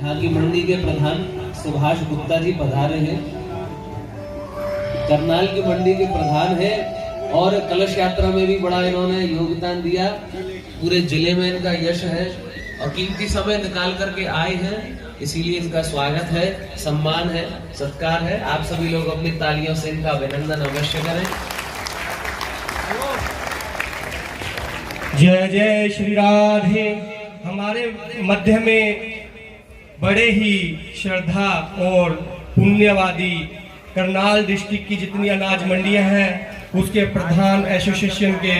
यहाँ की मंडी के प्रधान सुभाष गुप्ता जी पधारे हैं, करनाल की मंडी के प्रधान है और कलश यात्रा में भी बड़ा इन्होंने योगदान दिया। पूरे जिले में इनका यश है और कीमती समय निकाल करके आए हैं, इसीलिए इनका स्वागत है, सम्मान है, सत्कार है। आप सभी लोग अपनी तालियों से इनका अभिनंदन अवश्य करें। जय जय श्री राधे। हमारे मध्य में बड़े ही श्रद्धा और पुण्यवादी करनाल डिस्ट्रिक्ट की जितनी अनाज मंडियां हैं उसके प्रधान एसोसिएशन के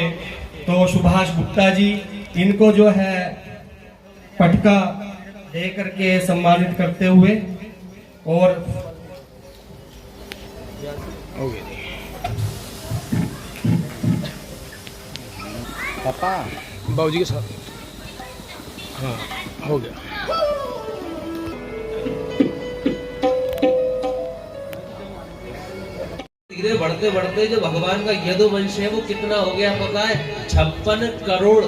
तो सुभाष गुप्ता जी, इनको जो है पटका दे करके सम्मानित करते हुए और पापा बाबूजी के साथ हाँ हो गया। धीरे बढ़ते बढ़ते जो भगवान का यदुवंश है वो कितना हो गया पता है? 56 करोड़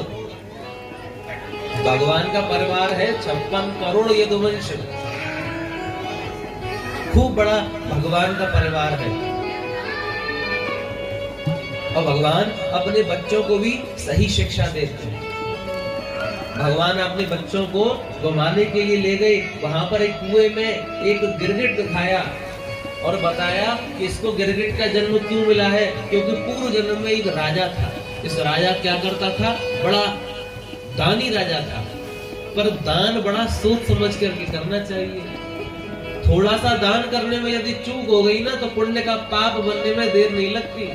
भगवान का परिवार है, 56 करोड़ यदुवंश, खूब बड़ा भगवान का परिवार है। और भगवान अपने बच्चों को भी सही शिक्षा देते हैं। भगवान अपने बच्चों को घुमाने के लिए ले गए, वहां पर एक कुएं में एक गिरगिट दिखाया और बताया कि इसको गिरगिट का जन्म क्यों मिला है, क्योंकि पूर्व जन्म में एक राजा था। इस राजा क्या करता था? बड़ा दानी राजा था, पर दान बड़ा सोच समझ करके करना चाहिए। थोड़ा सा दान करने में यदि चूक हो गई ना तो पुण्य का पाप बनने में देर नहीं लगती।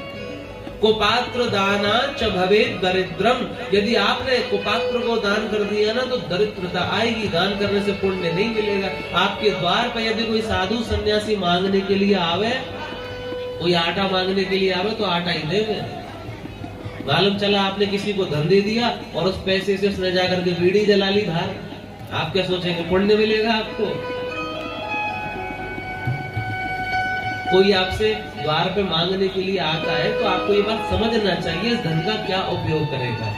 कुपात्र दाना च भवेत् दरिद्रम, यदि आपने कुपात्र को दान कर दिया ना तो दरिद्रता आएगी, दान करने से पुण्य नहीं मिलेगा। आपके द्वार पर यदि कोई साधु सन्यासी मांगने के लिए आवे, कोई आटा मांगने के लिए आवे तो आटा ही देंगे। मालूम चला आपने किसी को धन दे दिया और उस पैसे से उसने जाकर के बीड़ी जला ली बाहर, आप क्या सोचेंगे? पुण्य मिलेगा आपको? कोई आपसे द्वार पे मांगने के लिए आता है तो आपको ये बात समझना चाहिए इस धन का क्या उपयोग करेगा।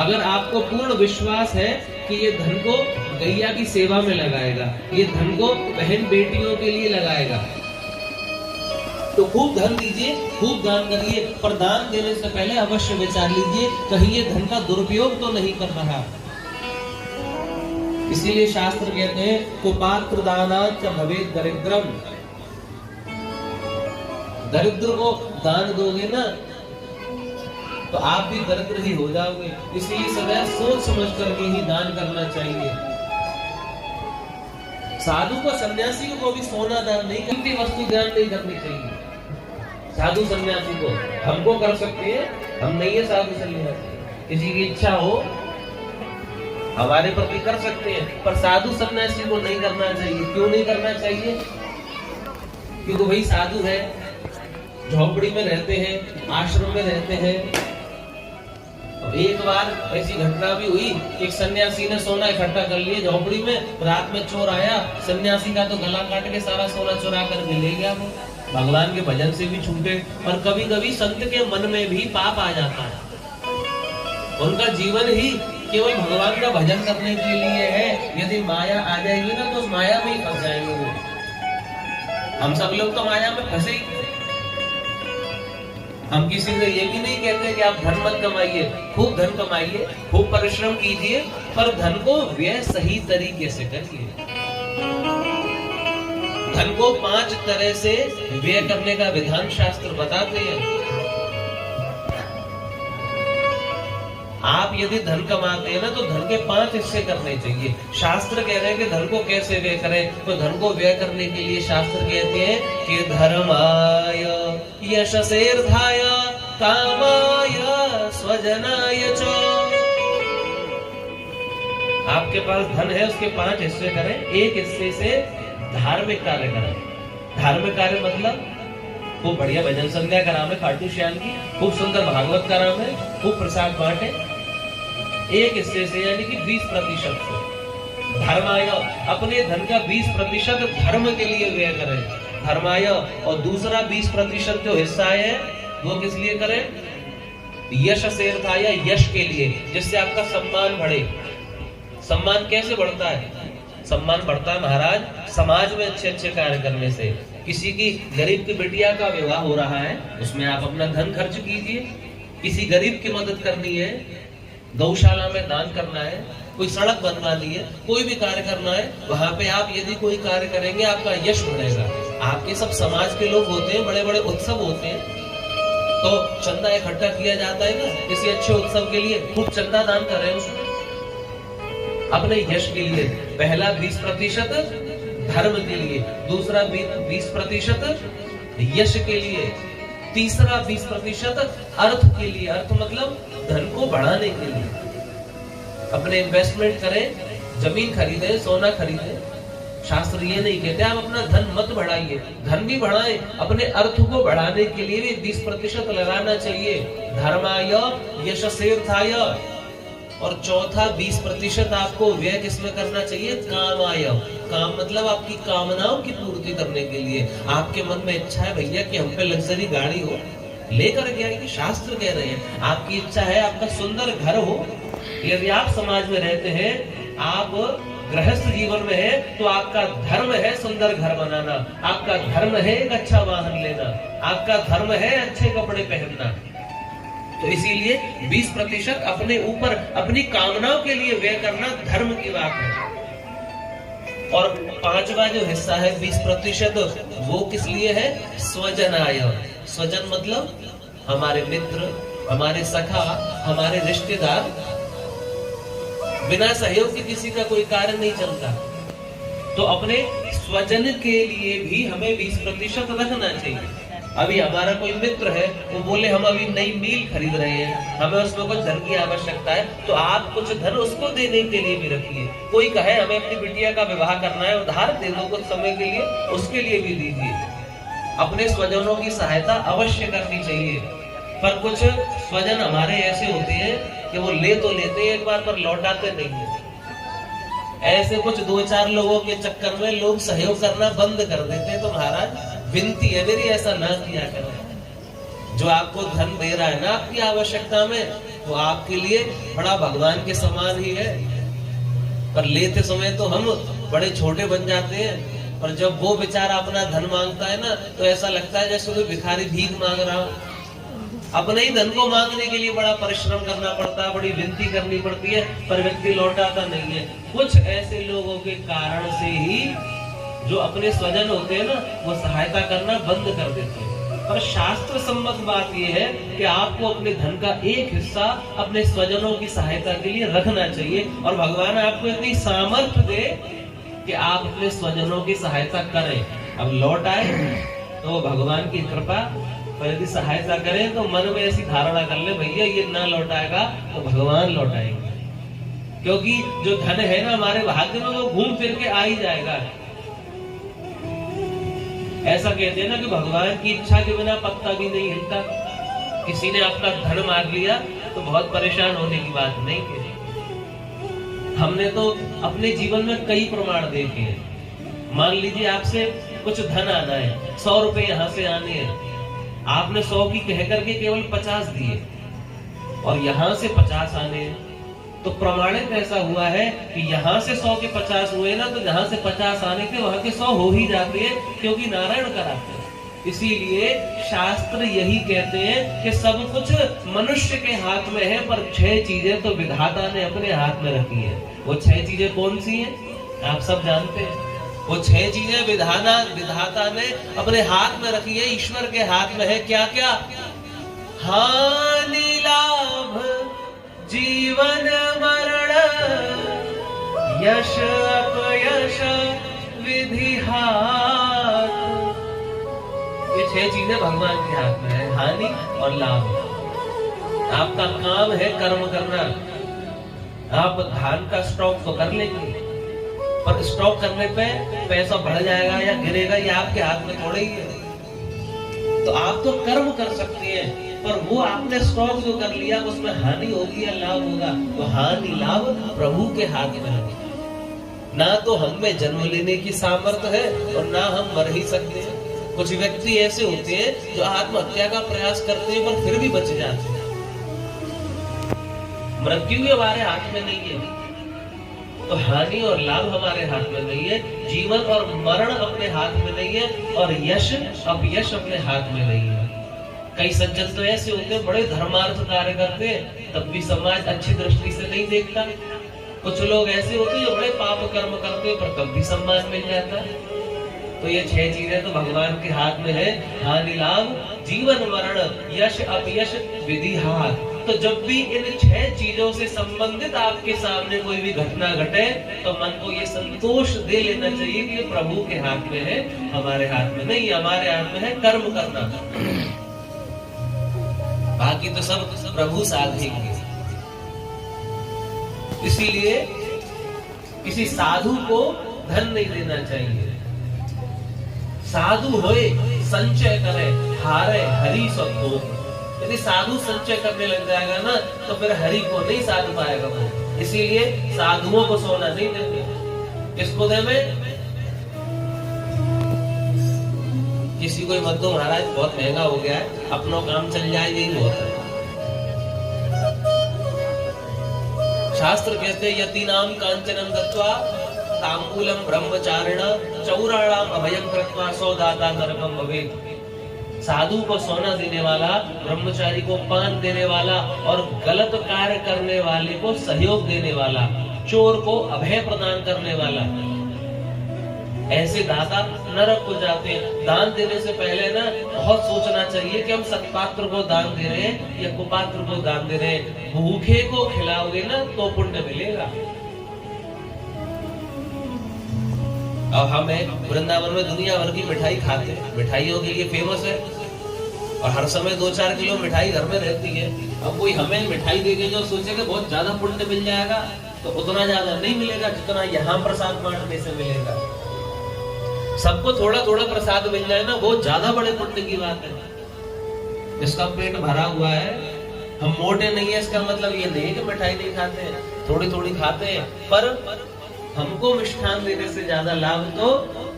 अगर आपको पूर्ण विश्वास है कि ये धन को गैया की सेवा में लगाएगा, ये धन को बहन बेटियों के लिए लगाएगा, तो खूब धन दीजिए, खूब दान करिए, पर दान देने से पहले अवश्य विचार लीजिए कहीं ये धन का दुरुपयोग तो नहीं कर रहा। इसीलिए शास्त्र कहते हैं कुपात्र दानाच्च भवेत् दरिद्रम, दरिद्र को दान दोगे ना तो आप भी दरिद्र ही हो जाओगे। इसीलिए सदैव सोच समझ करके ही दान करना चाहिए। साधु को सन्यासी को भी सोना दान नहीं, कीमती वस्तु दान नहीं करनी चाहिए। साधु सन्यासी को हमको कर सकते हैं, हम नहीं है साधु सन्यासी, किसी की इच्छा हो हमारे प्रति कर सकते हैं, पर साधु सन्यासी को नहीं करना चाहिए। क्यों नहीं करना चाहिए? क्योंकि वही साधु है, झोपड़ी में रहते हैं, आश्रम में रहते हैं। एक बार ऐसी घटना भी हुई, एक सन्यासी ने सोना इकट्ठा कर लिया झोपड़ी में, रात में चोर आया, सन्यासी का तो गला काट के सारा सोना चुरा कर ले गया। वो भगवान के भजन से भी छूटे। और कभी कभी संत के मन में भी पाप आ जाता है, उनका जीवन ही केवल भगवान का भजन करने के लिए है। यदि माया आ जाएगी ना तो उस माया में ही फंस जाएंगे वो। हम सब लोग तो माया में फंसे ही। हम किसी से ये भी नहीं कहते कि आप धन मत कमाइए, खूब धन कमाइए, खूब परिश्रम कीजिए, पर धन को व्यय सही तरीके से करिए। धन को 5 तरह से व्यय करने का विधान शास्त्र बताते हैं। आप यदि धन कमाते हैं ना तो धन के 5 हिस्से करने चाहिए। शास्त्र कह रहे हैं कि धन को कैसे व्यय करें, तो धन को व्यय करने के लिए शास्त्र कहते हैं कि धर्माय यशसेर्धाय कामाय स्वजनाय च। आपके पास धन है, उसके 5 हिस्से करें, एक हिस्से से धार्मिक कार्य करें। धार्मिक कार्य मतलब खूब बढ़िया भजन संध्या करावे खाटू श्याम की, खूब सुंदर भागवत करावे, खूब प्रसाद बांटे। एक हिस्से से यानी कि 20% से धर्माय, अपने धन का 20% धर्म के लिए व्यय करें, धर्माय। और दूसरा 20% जो हिस्सा है वो किस लिए करें? यश सेर्थाय, यश के लिए, जिससे आपका सम्मान बढ़े। सम्मान कैसे बढ़ता है? सम्मान बढ़ता है महाराज समाज में अच्छे अच्छे कार्य करने से। किसी की गरीब की बिटिया का विवाह हो रहा है, उसमें आप अपना धन खर्च कीजिए। किसी गरीब की मदद करनी है, गौशाला में दान करना है, कोई सड़क बनवानी है, कोई भी कार्य करना है, वहां पे आप यदि कोई कार्य करेंगे आपका यश बढ़ेगा। आपके सब समाज के लोग होते हैं, बड़े बड़े उत्सव होते हैं, तो चंदा इकट्ठा किया जाता है ना किसी अच्छे उत्सव के लिए, खूब चंदा दान करें उसमें अपने यश के लिए। पहला 20% धर्म के लिए, दूसरा 20% यश के लिए, तीसरा 20% अर्थ के लिए। अर्थ मतलब धन को बढ़ाने के लिए। अपने इन्वेस्टमेंट करें, जमीन खरीदें, सोना खरीदें। शास्त्र ये नहीं कहते आप अपना धन मत बढ़ाइए, धन भी बढ़ाएं, अपने अर्थ को बढ़ाने के लिए भी 20% लगाना चाहिए। धर्माय यशसेर्थाय। और चौथा 20% आपको व्यय किसमें करना चाहिए? कामाय। काम मतलब आपकी कामनाओं की पूर्ति करने के लिए। आपके मन में इच्छा है भैया कि हम पे लग्जरी गाड़ी हो, लेकर के आइए। शास्त्र कह रहे हैं आपकी इच्छा है आपका सुंदर घर हो। यदि आप समाज में रहते हैं, आप गृहस्थ जीवन में है, तो आपका धर्म है सुंदर घर बनाना, आपका धर्म है एक अच्छा वाहन लेना, आपका धर्म है अच्छे कपड़े पहनना। तो इसीलिए 20% अपने ऊपर अपनी कामनाओं के लिए व्यय करना धर्म की बात है। और पांचवा जो हिस्सा है 20%, वो किस लिए है? स्वजनाय। स्वजन मतलब हमारे मित्र, हमारे सखा, हमारे रिश्तेदार। बिना सहयोग के किसी का कोई कार्य नहीं चलता। तो अपने स्वजन के लिए भी हमें 20% रखना चाहिए। अभी हमारा कोई मित्र है, वो बोले हम अभी नई मील खरीद रहे हैं, हमें उसमें कुछ धन की आवश्यकता है, तो आप कुछ धन उसको देने के लिए भी रखिए। कोई कहे हमें अपनी बिटिया का विवाह करना है, उधार दे दो कुछ समय के लिए, उसके लिए भी दीजिए। अपने स्वजनों की सहायता अवश्य करनी चाहिए। पर कुछ स्वजन हमारे ऐसे होते हैं कि वो ले तो लेते हैं एक बार पर लौटाते नहीं है। ऐसे कुछ 2-4 लोगों के चक्कर में लोग सहयोग करना बंद कर देते हैं। तो महाराज विनती है मेरी, ऐसा ना किया करो। जो आपको धन दे रहा है ना आपकी आवश्यकता में, वो आपके लिए बड़ा भगवान के समान ही है। पर लेते समय तो हम बड़े छोटे बन जाते हैं, और जब वो बेचारा अपना धन मांगता है ना, तो ऐसा लगता है जैसे कोई भिखारी भीख मांग रहा हो। अपने ही धन को मांगने के लिए बड़ा परिश्रम करना पड़ता है, बड़ी विनती करनी पड़ती है, पर व्यक्ति लौटाता नहीं है। कुछ ऐसे लोगों के कारण से ही जो अपने स्वजन होते हैं ना, वो सहायता करना बंद कर देते हैं। पर शास्त्र सम्मत बात यह है कि आपको अपने धन का एक हिस्सा अपने स्वजनों की सहायता के लिए रखना चाहिए। और भगवान आपको इतनी सामर्थ्य दे कि आप अपने स्वजनों की सहायता करें। अब लौट आए तो भगवान की कृपा, पर यदि सहायता करें तो मन में ऐसी धारणा कर ले भैया ये ना लौटाएगा तो भगवान लौटाएंगे। क्योंकि जो धन है ना हमारे भाग्य में, वो घूम फिर के आ ही जाएगा। ऐसा कहते हैं ना कि भगवान की इच्छा के बिना पत्ता भी नहीं हिलता। किसी ने आपका धन मांग लिया तो बहुत परेशान होने की बात नहीं है। हमने तो अपने जीवन में कई प्रमाण देखे हैं। मान लीजिए आपसे कुछ धन आना है, 100 रुपए यहाँ से आने हैं, आपने 100 की कह करके केवल 50 दिए, और यहाँ से 50 आने हैं। तो प्रमाणित ऐसा हुआ है कि यहाँ से 100 के 50 हुए ना, तो जहाँ से 50 आने थे वहां के 100 हो ही जाते हैं, क्योंकि नारायण कराते हैं। इसीलिए शास्त्र यही कहते हैं कि सब कुछ मनुष्य के हाथ में है, पर 6 चीजें तो विधाता ने अपने हाथ में रखी है। वो 6 चीजें कौन सी हैं? आप सब जानते हैं। वो 6 चीजें विधाता ने अपने हाथ में रखी है, ईश्वर के हाथ में है। क्या क्या? हानि लाभ जीवन मरण, यश अपयश विधि हाथ। ये 6 चीजें भगवान के हाथ में है, हानि और लाभ। आपका काम है कर्म करना। आप धान का स्टॉक तो कर लेंगे, पर स्टॉक करने पे पैसा बढ़ जाएगा या गिरेगा, ये आपके हाथ में थोड़ा ही है। तो आप तो कर्म कर सकते हैं, पर वो आपने स्टॉक जो कर लिया उसमें हानि होगी या लाभ होगा, तो हानि लाभ प्रभु के हाथ में है। ना तो हम में जन्म लेने की सामर्थ्य है और ना हम मर ही सकते हैं। कुछ व्यक्ति ऐसे होते हैं जो आत्महत्या का प्रयास करते हैं पर फिर भी बच जाते हैं। मृत्यु के हमारे हाथ में नहीं है। तो हानि और लाभ हमारे हाथ में नहीं है, जीवन और मरण अपने हाथ में नहीं है, और यश अपयश अपने हाथ में नहीं है। कई सज्जन तो ऐसे होते हैं, बड़े धर्मार्थ कार्य करते हैं, तब भी समाज अच्छी दृष्टि से नहीं देखता। कुछ लोग ऐसे होते हैं जो बड़े पाप कर्म करते हैं, पर तब भी सम्मान मिल जाता है। तो ये 6 चीजें तो भगवान के हाथ में है, हानि लाभ, जीवन मरण, यश अपयश, विधि हाथ। तो जब भी इन 6 चीजों से संबंधित आपके सामने कोई भी घटना घटे, तो मन को ये संतोष दे लेना चाहिए कि प्रभु के हाथ में है, हमारे हाथ में नहीं। हमारे हाथ में है कर्म करना, बाकी तो सब प्रभु साधेंगे। इसीलिए किसी साधु को धन नहीं देना चाहिए। साधु होए संचय करे, हारे हरि सो भोग। यदि साधु संचय करने लग जाएगा ना, तो फिर हरि को नहीं साध पाएगा वो। इसीलिए साधुओं को सोना नहीं देते। किसको देवे? किसी को मत दो महाराज, बहुत महंगा हो गया है, अपनों काम चल जाए, यही बहुत है। शास्त्र कहते हैं यतीनाम कांचनम दत्वा तांबूलम ब्रह्मचारिण चौराणाम अभयम कृत्वा सौदाता नरकम भवेत्। साधु को सोना देने वाला, ब्रह्मचारी को पान देने वाला, और गलत कार्य करने वाले को सहयोग देने वाला, चोर को अभय प्रदान करने वाला, ऐसे दाता नरक को जाते हैं। दान देने से पहले ना बहुत सोचना चाहिए कि हम सत्पात्र को दान दे रहे हैं या कुपात्र को दान दे रहे हैं। भूखे को खिलाओगे ना तो पुण्य मिलेगा। अब हमें वृंदावन में दुनिया भर की मिठाई खाते हैं, मिठाइयों के लिए फेमस है, और हर समय 2-4 किलो मिठाई घर में रहती है। अब कोई हमें मिठाई देके जो सोचेगा बहुत ज्यादा पुण्य मिल जाएगा, तो उतना ज्यादा नहीं मिलेगा जितना यहाँ प्रसाद बांटने से मिलेगा। सबको थोड़ा थोड़ा प्रसाद मिल जाए ना, बहुत ज्यादा बड़े पुण्य की बात है। जिसका पेट भरा हुआ है, हम मोटे नहीं है, इसका मतलब ये नहीं कि मिठाई नहीं खाते हैं, थोड़ी थोड़ी खाते हैं, पर हमको मिष्ठान देने से ज्यादा लाभ तो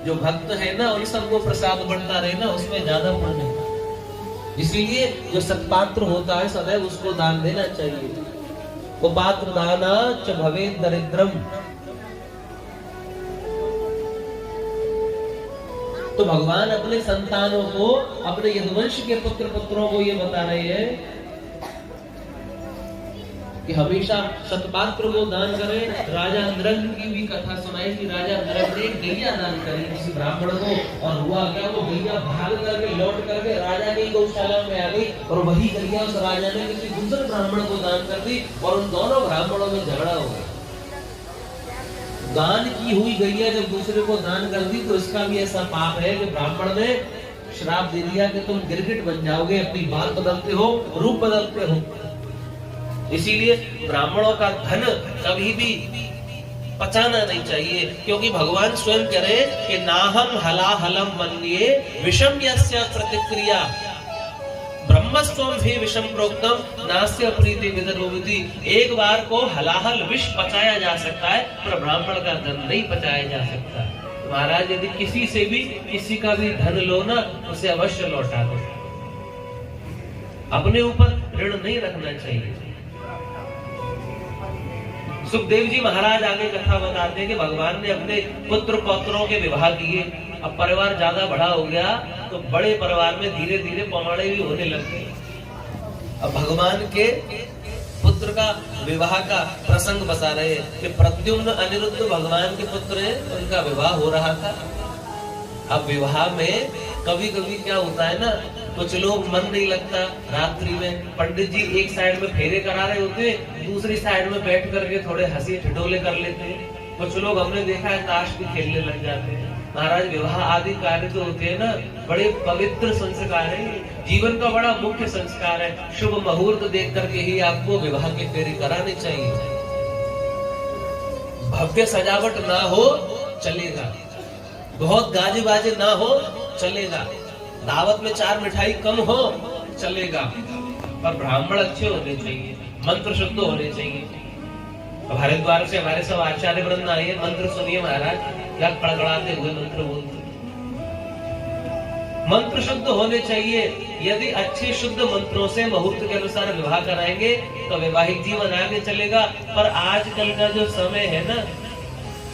जो भक्त है ना, उन सबको प्रसाद बढ़ता रहे ना, उसमें ज्यादा पुण्य। इसीलिए जो सत्पात्र होता है सदैव उसको दान देना चाहिए। कुपात्र दाना च भवेत् दरिद्रम। तो भगवान अपने संतानों को, अपने यदुवंश के पुत्र पुत्रों को ये बता रहे हैं कि हमेशा सत्पात्र को दान करें। राजा नृग की भी कथा सुनाई कि राजा नृग ने गैया दान करी किसी ब्राह्मण को, और हुआ क्या, वो गैया भाग करके लौट करके राजा की गौशाला में आ गई, और वही गैया उस राजा ने किसी दूसरे ब्राह्मण को दान कर दी, और उन दोनों ब्राह्मणों में झगड़ा हो गया। दान की हुई गैया जब दूसरे को दान कर दी, तो इसका भी ऐसा पाप है कि ब्राह्मण ने श्राप दे दिया कि तुम गिरगिट बन जाओगे, अपनी बात बदलते हो, रूप बदलते हो। इसीलिए ब्राह्मणों का धन कभी भी पचाना नहीं चाहिए, क्योंकि भगवान स्वयं कह रहे कि नाहम हलाहलम मन्ये विषम यस्य प्रतिक्रिया ब्रह्मस्वम भी विषम प्रोक्तम नास्य प्रीति विदरोविधि। एक बार को हलाहल विष पचाया जा सकता है, पर ब्राह्मण का धन नहीं पचाया जा सकता। महाराज यदि किसी से भी किसी का भी धन लो ना, उसे अवश्य लौटा दो। अपने ऊपर ऋण नहीं रखना चाहिए। सुखदेव जी महाराज आगे कथा बताते हैं कि भगवान ने अपने पुत्र पौत्रों के विवाह किए। अब परिवार ज्यादा बड़ा हो गया, तो बड़े परिवार में धीरे धीरे पौमाड़े भी होने लगे। अब भगवान के पुत्र का विवाह का प्रसंग बता रहे कि प्रद्युम्न अनिरुद्ध भगवान के पुत्र हैं, उनका विवाह हो रहा था। अब विवाह में कभी कभी क्या होता है ना, कुछ लोग मन नहीं लगता रात्रि में, पंडित जी एक साइड में फेरे करा रहे होते, दूसरी साइड में बैठ करके थोड़े हंसी ठिठोले कर लेते हैं। कुछ लोग हमने देखा है ताश भी खेलने लग जाते हैं। महाराज विवाह आदि कार्य जो होते हैं ना, बड़े पवित्र संस्कार है, जीवन का बड़ा मुख्य संस्कार है। शुभ मुहूर्त देख करके ही आपको विवाह के फेरे कराने चाहिए। भव्य सजावट ना हो चलेगा, बहुत गाजे बाजे ना हो चलेगा, दावत में 4 मिठाई कम हो चलेगा, पर ब्राह्मण अच्छे होने चाहिए, मंत्र शुद्ध होने चाहिए। हमारे द्वार से हमारे सब आचार्य वृंद आए, मंत्र सुनिए महाराज, क्या कड़कड़ाते हुए मंत्र बोलते। मंत्र शुद्ध होने चाहिए। यदि अच्छे शुद्ध मंत्रों से मुहूर्त के अनुसार विवाह कराएंगे तो वैवाहिक जीवन आगे चलेगा। पर आजकल का जो समय है ना,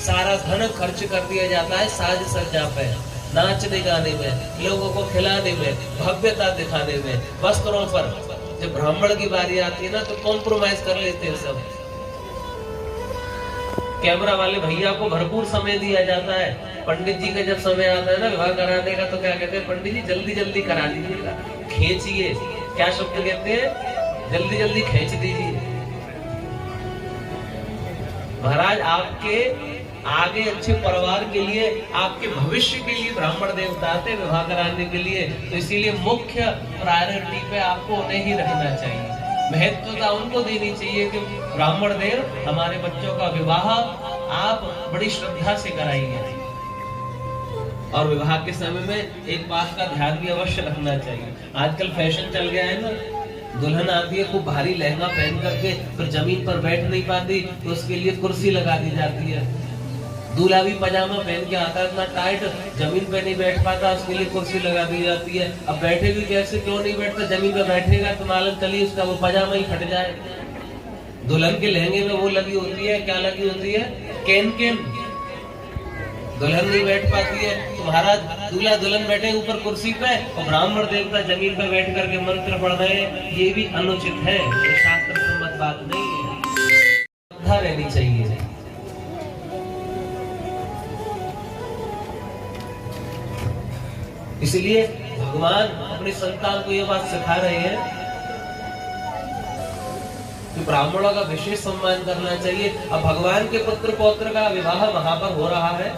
सारा धन खर्च कर दिया जाता है साज सज्जा पे, नाचने गाने में, लोगों को खिलाने में, भव्यता दिखाने में, वस्त्रों पर। जब ब्राह्मण की बारी आती है ना तो कॉम्प्रोमाइज कर लेते हैं सब। कैमरा वाले भैया को भरपूर समय दिया जाता है। पंडित जी का जब समय आता है ना विवाह कराने का तो क्या कहते हैं, पंडित जी जल्दी जल्दी करा दीजिएगा, खींचिए। क्या शब्द कहते हैं, जल्दी जल्दी खींच दीजिए। महाराज आपके आगे अच्छे परिवार के लिए, आपके भविष्य के लिए ब्राह्मण देवता आते विवाह कराने के लिए, तो इसीलिए मुख्य प्रायोरिटी पे आपको उन्हें ही रखना चाहिए। महत्वता उनको देनी चाहिए कि ब्राह्मण देव हमारे बच्चों का विवाह आप बड़ी श्रद्धा से कराइए। और विवाह के समय में एक बात का ध्यान भी अवश्य रखना चाहिए। आजकल फैशन चल गया है ना, दुल्हन आती है खूब भारी लहंगा पहन करके, फिर जमीन पर बैठ नहीं पाती तो उसके लिए कुर्सी लगा दी जाती है। दूल्हा भी पजामा पहन के आता है, इतना टाइट जमीन पे नहीं बैठ पाता, उसके लिए कुर्सी लगा दी जाती है। अब बैठे भी कैसे, क्यों नहीं बैठता, जमीन पे बैठेगा तो मालूम चली उसका वो पजामा ही फट जाए। दुल्हन के लहंगे में वो लगी होती है, क्या लगी होती है, केन केन। दुल्हन नहीं बैठ पाती है तो महाराज दूल्हा दुल्हन बैठे ऊपर कुर्सी पे और ब्राह्मण देवता जमीन पे बैठ करके मंत्र पढ़ रहे हैं, ये भी अनुचित है, ये शास्त्र सम्मत बात नहीं है। श्रद्धा रहनी चाहिए। इसलिए भगवान अपनी संतान को ये बात सिखा रहे हैं कि ब्राह्मणों का विशेष सम्मान करना चाहिए। अब भगवान के पुत्र पौत्र का विवाह वहां पर हो रहा है।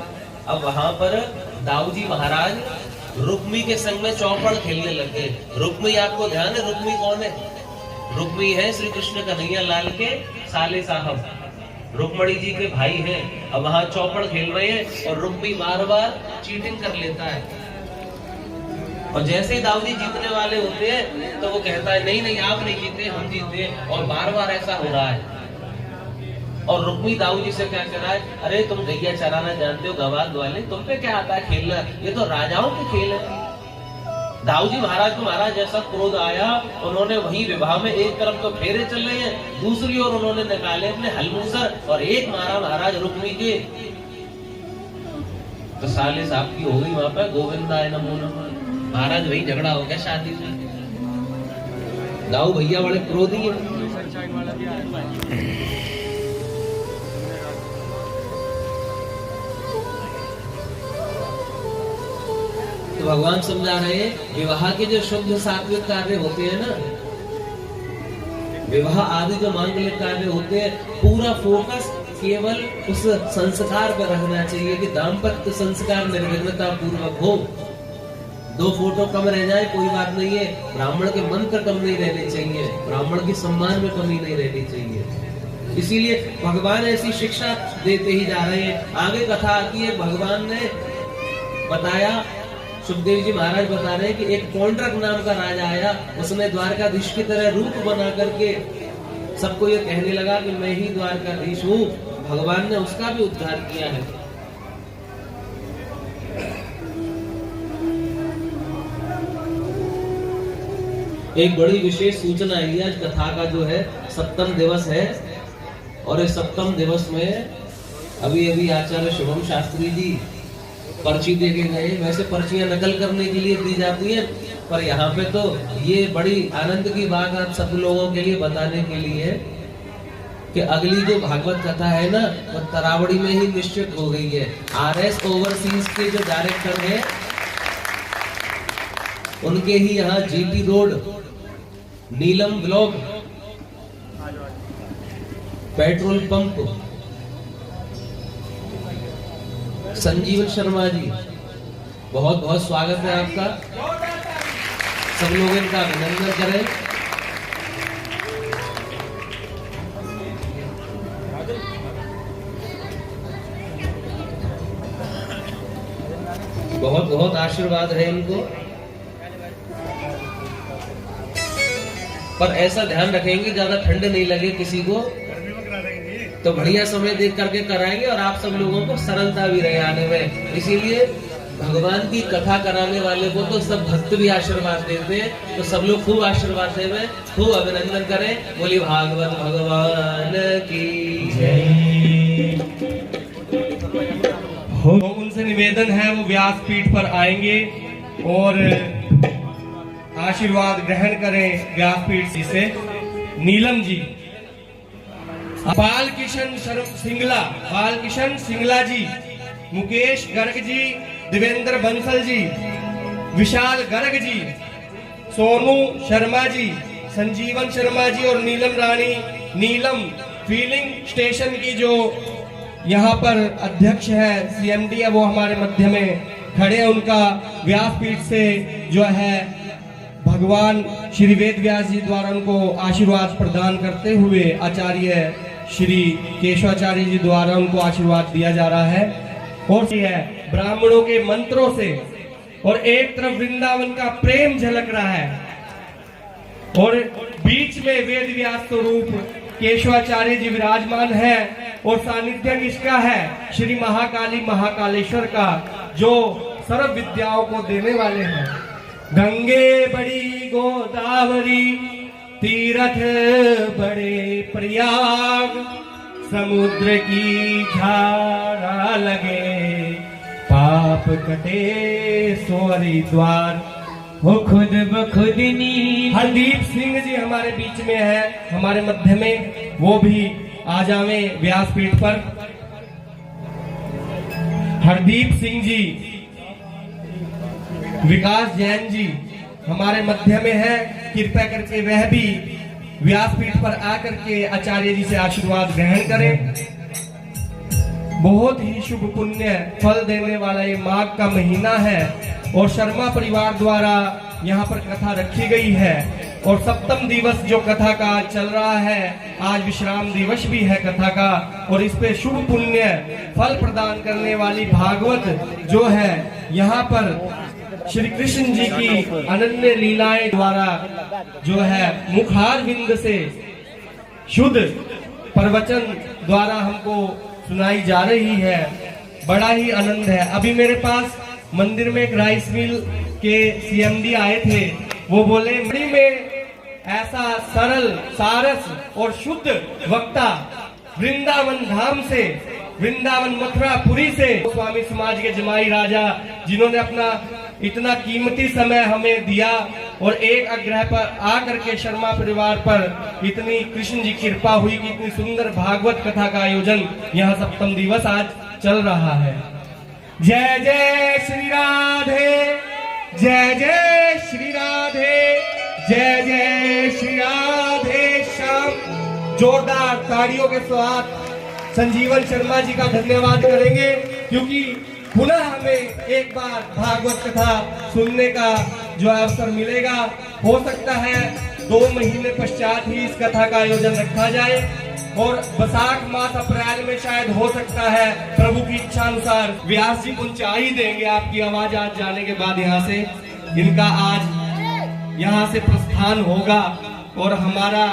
अब वहां पर दाऊ जी महाराज रुक्मी के संग में चौपड़ खेलने लगे। रुक्मी, आपको ध्यान है रुक्मी कौन है? रुक्मी है श्री कृष्ण कन्हैया लाल के साले साहब, रुक्मणी जी के भाई हैं। अब वहां चौपड़ खेल रहे हैं और रुक्मी बार बार चीटिंग कर लेता है। और जैसे ही दाऊ जी जीतने वाले होते हैं तो वो कहता है नहीं नहीं आप नहीं जीते, हम जीते। और बार बार ऐसा हो रहा है। और रुक्मी दाऊ जी से क्या कह रहा है, अरे तुम गैया चराना जानते हो, गवाद वाले, तुम पे क्या आता है खेलना, ये तो राजाओं के खेल है। दाऊ जी महाराज को महाराज जैसा क्रोध आया, उन्होंने वही विवाह में एक तरफ तो फेरे चल रहे हैं, दूसरी ओर उन्होंने निकाले अपने हलमूसर और एक मारा महाराज रुक्मी के। तो साले साहब की हो गई वहां पर गोविंदाय नमो नमः। महाराज वही झगड़ा हो गया शादी से। दाऊ भैया बड़े क्रोधी है। तो भगवान समझा रहे हैं विवाह के जो शुद्ध सात्विक कार्य होते हैं ना, विवाह आदि जो मांगलिक कार्य होते हैं, पूरा फोकस केवल उस संस्कार पर रखना चाहिए कि दाम्पत्य संस्कार निर्विघ्नता पूर्वक हो। 2 फोटो कम रह जाए कोई बात नहीं है, ब्राह्मण के मंत्र कम नहीं रहने चाहिए, ब्राह्मण के सम्मान में कमी नहीं रहनी चाहिए। इसीलिए भगवान ऐसी शिक्षा देते ही जा रहे हैं। आगे कथा आती है, भगवान ने बताया, सुखदेव जी महाराज बता रहे हैं कि एक पौंड्रक नाम का राजा आया, उसने द्वारकाधीश की तरह रूप बना करके सबको ये कहने लगा कि मैं ही द्वारकाधीश हूँ। भगवान ने उसका भी उद्धार किया है। एक बड़ी विशेष सूचना है, आज कथा का जो है 7वां दिवस है और इस 7वें दिवस में अभी अभी आचार्य शुभम शास्त्री जी पर्ची दे के गए। वैसे पर्चियां नकल करने के लिए दी जाती है, पर यहाँ पे तो ये बड़ी आनंद की बात आप सब लोगों के लिए बताने के लिए कि अगली जो भागवत कथा है ना वो तरावड़ी में ही निश्चित हो गई है। RS ओवरसीज के जो डायरेक्टर हैं उनके ही यहाँ GT रोड नीलम ब्लॉक पेट्रोल पंप संजीवन शर्मा जी, बहुत बहुत स्वागत है आपका। सब लोग इनका अभिनंदन करें। बहुत बहुत आशीर्वाद है इनको। पर ऐसा ध्यान रखेंगे ज्यादा ठंड नहीं लगे किसी को, तो बढ़िया समय देख करके कराएंगे और आप सब लोगों को सरलता भी रहे आने में। इसीलिए भगवान की कथा कराने वाले को तो सब भक्त भी आशीर्वाद देते हैं, तो सब लोग खूब आशीर्वाद देवे, खूब अभिनंदन करें। बोली भागवत भगवान की जय। हो। तो उनसे निवेदन है वो व्यासपीठ पर आएंगे और आशीर्वाद ग्रहण करें व्यासपीठ जी से। नीलम जी, बालकिशन सिंगला जी, मुकेश गर्ग जी, देवेंद्र बंसल जी, विशाल गर्ग जी, सोनू शर्मा जी, संजीवन शर्मा जी और नीलम रानी। नीलम फीलिंग स्टेशन की जो यहाँ पर अध्यक्ष है, सीएमडी है, वो हमारे मध्य में खड़े हैं। उनका व्यासपीठ से जो है भगवान श्री वेद व्यास जी द्वारा उनको आशीर्वाद प्रदान करते हुए आचार्य श्री केशवाचार्य जी द्वारा उनको आशीर्वाद दिया जा रहा है। और है ब्राह्मणों के मंत्रों से, और एक तरफ वृंदावन का प्रेम झलक रहा है और बीच में वेद व्यास स्वरूप केशवाचार्य जी विराजमान है और सानिध्य किसका है? श्री महाकाली महाकालेश्वर का, जो सर्व विद्याओं को देने वाले हैं। गंगे बड़ी गोदावरी तीरथ बड़े प्रयाग, समुद्र की धारा लगे पाप कटे सोरी द्वार। वो खुद ब खुद नी। हरदीप सिंह जी हमारे बीच में है, हमारे मध्य में, वो भी आ जावे व्यासपीठ पर। हरदीप सिंह जी, विकास जैन जी हमारे मध्य में है, कृपया करके वह भी व्यासपीठ पर आकर के आचार्य जी से आशीर्वाद ग्रहण करें। बहुत ही शुभ पुण्य फल देने वाला ये माघ का महीना है और शर्मा परिवार द्वारा यहाँ पर कथा रखी गई है और सप्तम दिवस जो कथा का चल रहा है, आज विश्राम दिवस भी है कथा का, और इस पे शुभ पुण्य फल प्रदान करने वाली भागवत जो है यहाँ पर श्री कृष्ण जी की अनन्य लीलाएं द्वारा जो है मुखार बिंद से शुद्ध प्रवचन द्वारा हमको सुनाई जा रही है। बड़ा ही आनंद है। अभी मेरे पास मंदिर में एक राइस मिल के सीएमडी आए थे, वो बोले मंडी में ऐसा सरल सारस और शुद्ध वक्ता वृंदावन धाम से, वृंदावन मथुरापुरी से, स्वामी समाज के जमाई राजा जिन्होंने अपना इतना कीमती समय हमें दिया और एक आग्रह पर आकर के शर्मा परिवार पर इतनी कृष्ण जी की कृपा हुई कि इतनी सुंदर भागवत कथा का आयोजन यहाँ सप्तम दिवस आज चल रहा है। जय जय श्री राधे, जय जय श्री राधे, जय जय श्री राधे श्याम। जोरदार ताड़ियों के साथ संजीवन शर्मा जी का धन्यवाद करेंगे, क्योंकि पुनः हमें एक बार भागवत कथा सुनने का जो अवसर मिलेगा। हो सकता है 2 महीने पश्चात ही इस कथा का आयोजन रखा जाए और वैशाख मास अप्रैल में शायद हो सकता है, प्रभु की इच्छा अनुसार। व्यास जी पहुंचा ही देंगे आपकी आवाज आज जाने के बाद यहाँ से। इनका आज यहाँ से प्रस्थान होगा और हमारा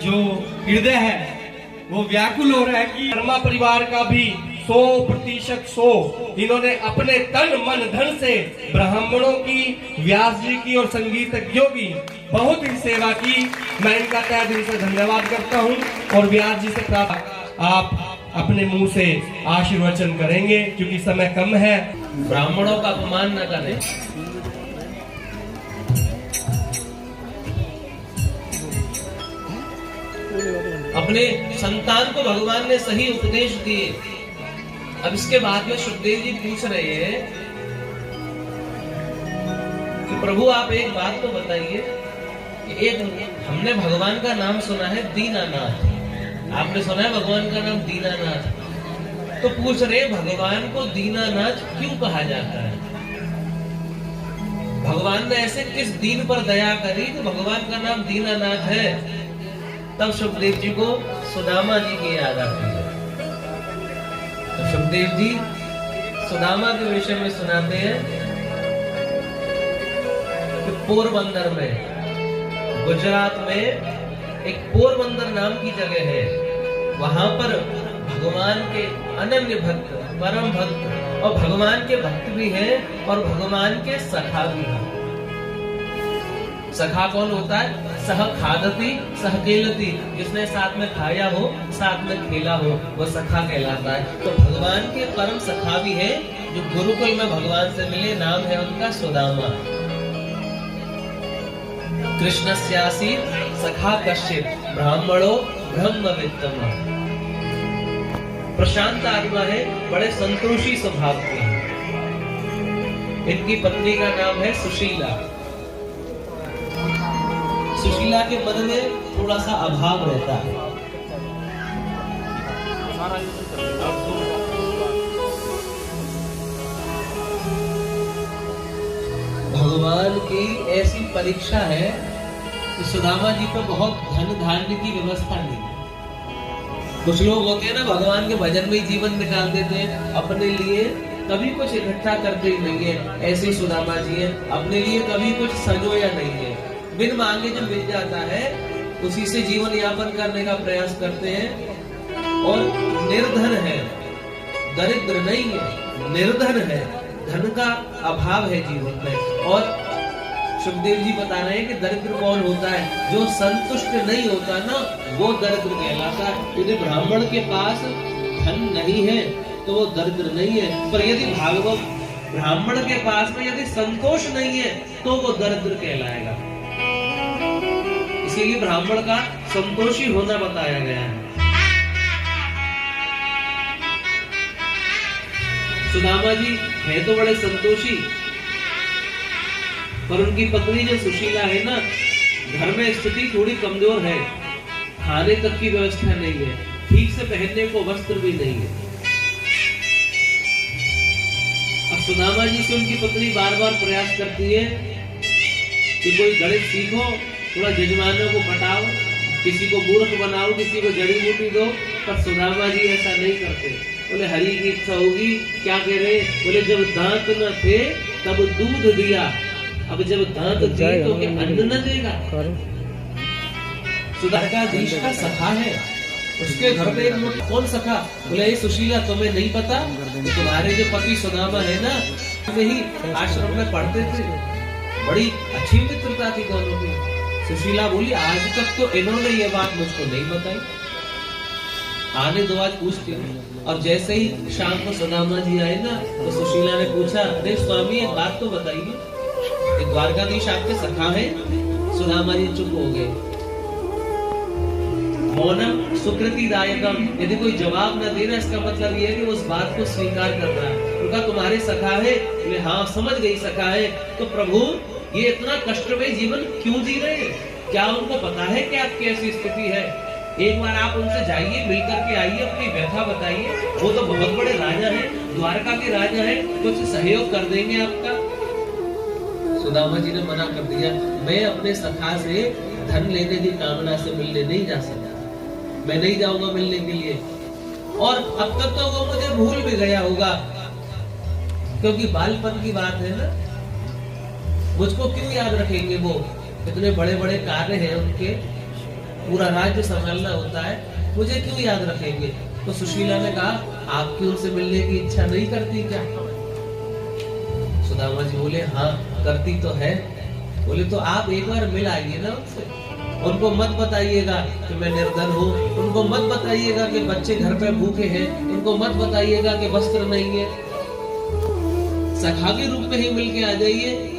जो हृदय है वो व्याकुल हो रहा है कि शर्मा परिवार का भी 100% 100 इन्होंने अपने तन मन धन से ब्राह्मणों की, व्यास जी की और संगीतज्ञों की बहुत ही सेवा की। मैं इनका तहे दिल से धन्यवाद करता हूं और व्यास जी से प्रार्थना आप अपने मुंह से आशीर्वचन करेंगे, क्योंकि समय कम है। ब्राह्मणों का अपमान न करें। अपने संतान को भगवान ने सही उपदेश दिए। अब इसके बाद में सुखदेव जी पूछ रहे हैं कि प्रभु आप एक बात तो बताइए कि एक हमने भगवान का नाम सुना है दीनानाथ, आपने सुना है भगवान का नाम दीनानाथ, तो पूछ रहे भगवान को दीनानाथ क्यों कहा जाता है? भगवान ने ऐसे किस दीन पर दया करी कि भगवान का नाम दीनानाथ है? तब सुखदेव जी को सुदामा जी की याद आती है। तो सुखदेव जी सुदामा के विषय में सुनाते हैं कि पोरबंदर में, गुजरात में एक पोरबंदर नाम की जगह है। वहां पर भगवान के अनन्य भक्त, परम भक्त और भगवान के भक्त भी हैं और भगवान के सखा भी हैं। सखा कौन होता है? सह खादती सह खेलती, जिसने साथ में खाया हो, साथ में खेला हो, वो सखा कहलाता है। तो भगवान के परम सखा भी है जो गुरुकुल में भगवान से मिले, नाम है उनका सुदामा। कृष्णस्यासी सखा कश्चित ब्राह्मणो ब्रह्मवित्तम। प्रशांत आत्मा है, बड़े संतोषी स्वभाव के। इनकी पत्नी का नाम है सुशीला। सुशीला के मन में थोड़ा सा अभाव रहता है। भगवान की ऐसी परीक्षा है कि सुदामा जी पे बहुत धन धान्य की व्यवस्था नहीं। कुछ लोग होते हैं ना, भगवान के भजन में ही जीवन निकाल देते हैं, अपने लिए कभी कुछ इकट्ठा करते ही नहीं है। ऐसे सुदामा जी है, अपने लिए कभी कुछ संजोया नहीं है, बिन मांगे जो मिल जाता है उसी से जीवन यापन करने का प्रयास करते हैं। और निर्धन है, दरिद्र नहीं है, निर्धन है, धन का अभाव है जीवन में। और सुखदेव जी बता रहे हैं कि दरिद्र कौन होता है? जो संतुष्ट नहीं होता ना, वो दरिद्र कहलाता है। यदि ब्राह्मण के पास धन नहीं है तो वो दरिद्र नहीं है, पर यदि भागवत ब्राह्मण के पास में यदि संतोष नहीं है तो वो दरिद्र कहलाएगा। इसीलिए ब्राह्मण का संतोषी होना बताया गया है। सुदामा जी है तो बड़े संतोषी, पर उनकी पत्नी जो सुशीला है ना, घर में स्थिति थोड़ी कमजोर है, खाने तक की व्यवस्था नहीं है, ठीक से पहनने को वस्त्र भी नहीं है। अब सुदामा जी से उनकी पत्नी बार बार प्रयास करती है कि कोई गणित सीखो, थोड़ा जजमानों को पटाओ, किसी को मूर्ख बनाओ, किसी को जड़ी बूटी दो। पर सुदामा जी ऐसा नहीं करते। बोले हरि की इच्छा होगी, क्या कह रहे? बोले जब दांत न थे तब दूध दिया, अब जब दांत दिए तो क्या अन्न न देगा? सुदामाधीश का सखा है, उसके घर में एक कौन सखा? बोले ये सुशीला, तुम्हें नहीं पता? तुम्हारे जो पति सुदामा है ना, वे ही आश्रम में पढ़ते थे, बड़ी अच्छी मित्रता थी दोनों की। सुशीला बोली आज तक तो इन्होंने ये बात मुझको नहीं बताई, आने दो आज पूछती हूँ। और जैसे ही शाम को सुदामा जी आए ना, तो सुशीला ने पूछा, अरे स्वामी एक बात तो बताइए, द्वारकाधीश आपके सखा है? सुदामा जी चुप हो गए। मौनम सुकृतिदायकम, यदि कोई जवाब न दे रहा इसका मतलब ये है कि वो उस बात को स्वीकार कर रहा है। उनका तुम्हारे सखा है? मैं हाँ समझ गई सखा है। तो प्रभु ये इतना कष्टमय जीवन क्यों जी रहे हैं? क्या उनको पता है कि आपकी ऐसी स्थिति है? एक बार आप उनसे जाइए, मिल करके आइए, अपनी व्यथा बताइए। वो तो बहुत बड़े राजा हैं, द्वारका के राजा हैं, कुछ सहयोग कर देंगे आपका। सुदामा जी ने मना कर दिया, मैं अपने सखा से धन लेने की कामना से मिलने नहीं जा सकता, मैं नहीं जाऊंगा मिलने के लिए। और अब तक तो वो मुझे भूल भी गया होगा, क्योंकि बालपन की बात है ना, मुझको क्यों याद रखेंगे? वो इतने बड़े बड़े कार्य हैं उनके, पूरा राज्य संभालना होता है, मुझे क्यों याद रखेंगे? तो सुशीला ने कहा, आपकी उनसे मिलने की इच्छा नहीं करती क्या? सुदामा जी बोले, हाँ करती तो है। बोले तो आप एक बार मिल आइए ना उनसे, उनको मत बताइएगा कि मैं निर्धन हूँ, उनको मत बताइएगा कि बच्चे घर पे भूखे हैं, उनको मत बताइएगा कि वस्त्र नहीं है, सखा के रूप में ही मिल के आ जाइए।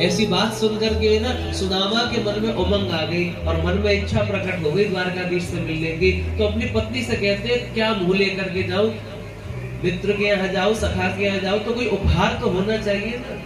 ऐसी बात सुनकर के ना सुदामा के मन में उमंग आ गई और मन में इच्छा प्रकट हो गई द्वारकाधीश से मिलने की। तो अपनी पत्नी से कहते हैं, क्या मुंह लेकर के जाऊं? मित्र के यहाँ जाओ, सखा के यहाँ जाओ, तो कोई उपहार तो होना चाहिए ना,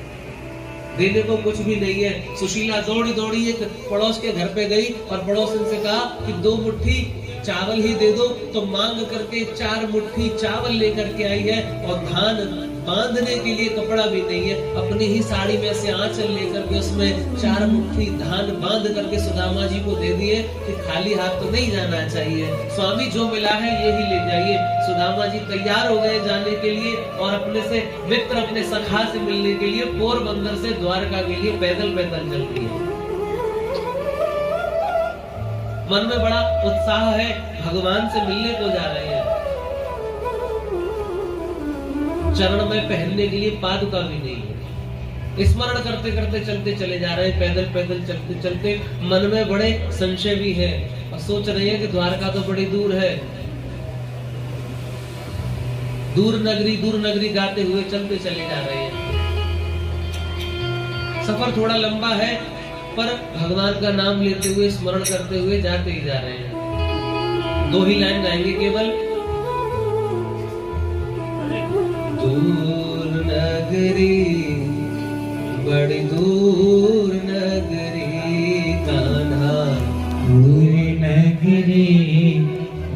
देने को कुछ भी नहीं है। सुशीला दौड़ी दौड़ी एक पड़ोस के घर पे गई और पड़ोसन से कहा कि 2 मुट्ठी चावल ही दे दो। तो मांग करके 4 मुट्ठी चावल लेकर के आई है, और धान बांधने के लिए कपड़ा भी नहीं है, अपनी ही साड़ी में से आंचल लेकर के उसमें 4 मुट्ठी धान बांध करके सुदामा जी को दे दिए कि खाली हाथ तो नहीं जाना चाहिए, स्वामी जो मिला है ये ही ले जाइए। सुदामा जी तैयार हो गए जाने के लिए, और अपने से मित्र, अपने सखा से मिलने के लिए पोरबंदर से द्वारका के लिए पैदल पैदल चल दिए। मन में बड़ा उत्साह है, भगवान से मिलने को जा रहे हैं। चरण में पहनने के लिए पादुका भी नहीं है, स्मरण करते करते चलते चले जा रहे हैं, पैदल पैदल चलते चलते मन में बड़े संशय भी है और सोच रहे हैं कि द्वारका तो बड़ी दूर है। दूर नगरी गाते हुए चलते चले जा रहे हैं। सफर थोड़ा लंबा है पर भगवान का नाम लेते हुए स्मरण करते हुए जाते ही जा रहे हैं। 2 ही लाइन गाएंगे केवल। दूर नगरी बड़ी दूर नगरी कान्हा, दूर नगरी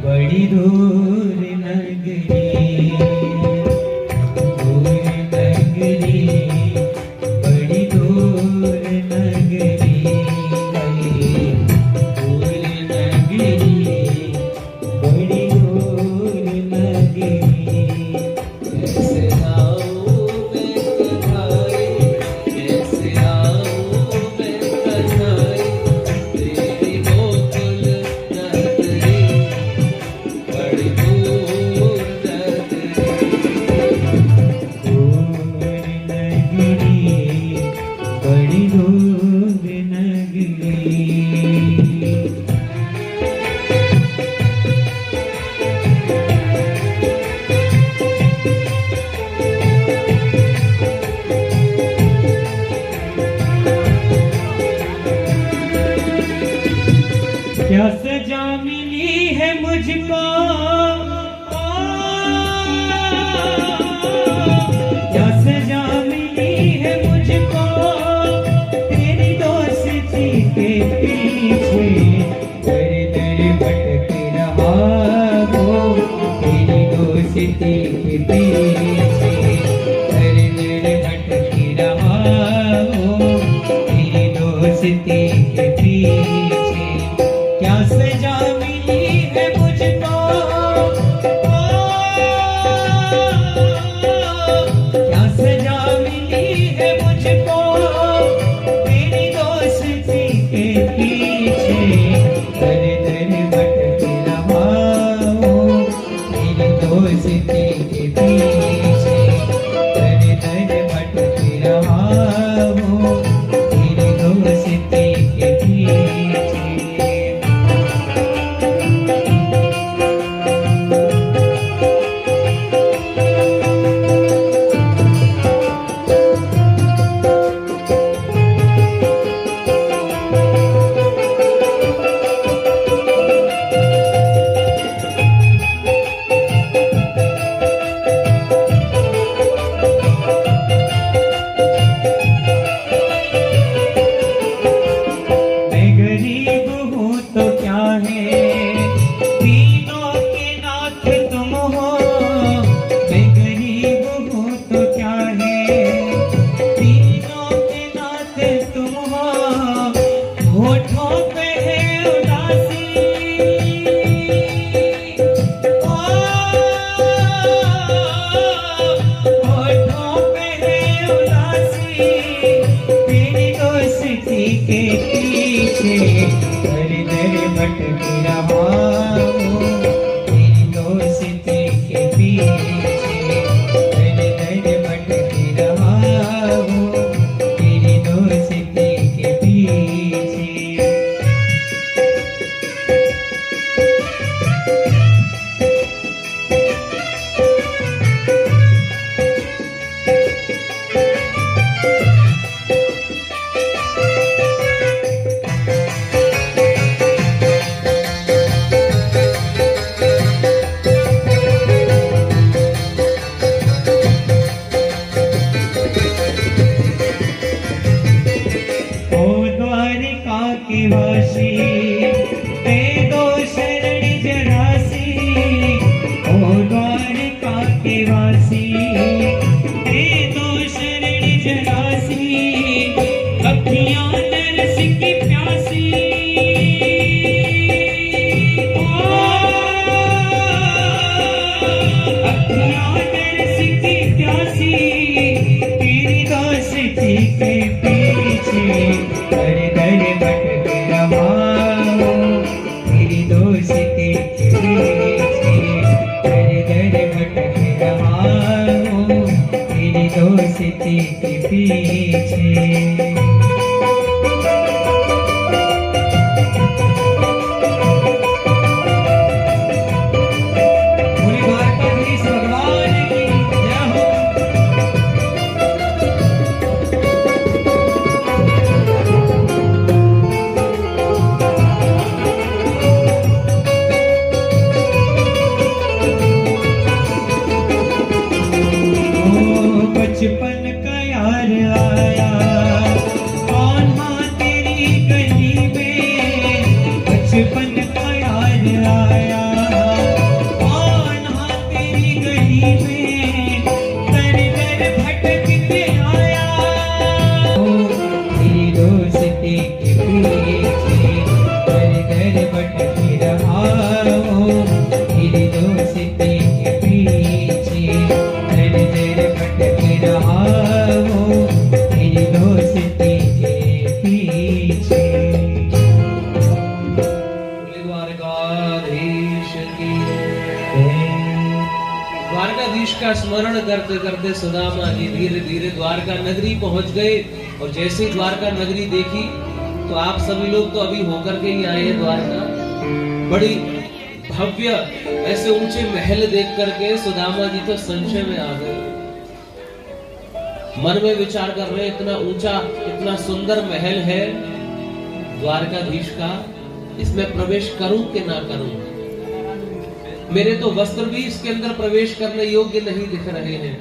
बड़ी दूर नगरी, दूर नगरी बड़ी दूर नगरी, दूर नगरी बड़ी दूर नगरी। कैसे आऊं मैं कन्हाई, कैसे आऊं मैं कन्हाई, तेरी गोकुल नगरी बड़ी दूर नगरी। दूर नगरी बड़ी दूर नगरी। क्या सजा मिली है मुझको, क्या सजा मिली है मुझको, तेरी दोस्ती के पीछे दर दर भटक रहा हूँ, तेरी दोस्ती के पीछे दर दर भटक रहा हूँ, तेरी दोस्ती के पीछे। क्या सजा मिली है मुझको, क्या सजा मिली है मुझको, तेरी दोस्ती के पीछे दर दर भटक रहा हूँ, तेरी दोस्ती के पीछे दर दर भटक रहा हूँ, तेरी दोस्ती के पीछे। मैं गरीब हूँ तो क्या है, तीनों के नाथ तुम हो। मैं गरीब हूँ तो क्या है, तीनों के नाथ तुम हो। होठों पे है उदासी, होठों पे है उदासी, तेरी दोस्ती के पीछे दर दर भटक रहा हूँ, तेरी दोस्ती के पीछे दर दर भटक रहा हूँ, तेरी दोस्ती के पीछे। ओ द्वारिका की वासी, दे दो शरण जरासी, ओ द्वारिका की वासी, दे दो शरण जरासी, अखियां नरस की प्यासी, अखियां नरस की प्यासी, तेरी दोस्ती के पीछे दर दर भटक रहा हूँ, तेरी दोस्ती के पीछे दर दर भटक रहा हूँ, दोस्ती के पीछे। बचपन का यार आया कौन हाँ तेरी गली में, बचपन का यार आया कौन हाँ तेरी गली में, दर दर भटक के आया तेरी दोस्ती के पीछे, दर दर भटक रहा तेरी दोस्ती के पीछे, दर दर भटक रहा हूँ तेरी दोस्ती के पीछे। द्वारकाधीश की द्वारकाधीश का स्मरण करते करते सुदामा जी धीरे धीरे द्वारका नगरी पहुंच गए। और जैसे ही द्वारका नगरी देखी तो आप सभी लोग तो अभी होकर के ही आए हैं द्वारका। बड़ी भव्य ऐसे ऊंचे महल देख करके सुदामा जी तो संशय में आ गए। मन में विचार कर रहे इतना ऊंचा इतना सुंदर महल है द्वारकाधीश का, इसमें प्रवेश करूं कि ना करूं। मेरे तो वस्त्र भी इसके अंदर प्रवेश करने योग्य नहीं दिख रहे हैं।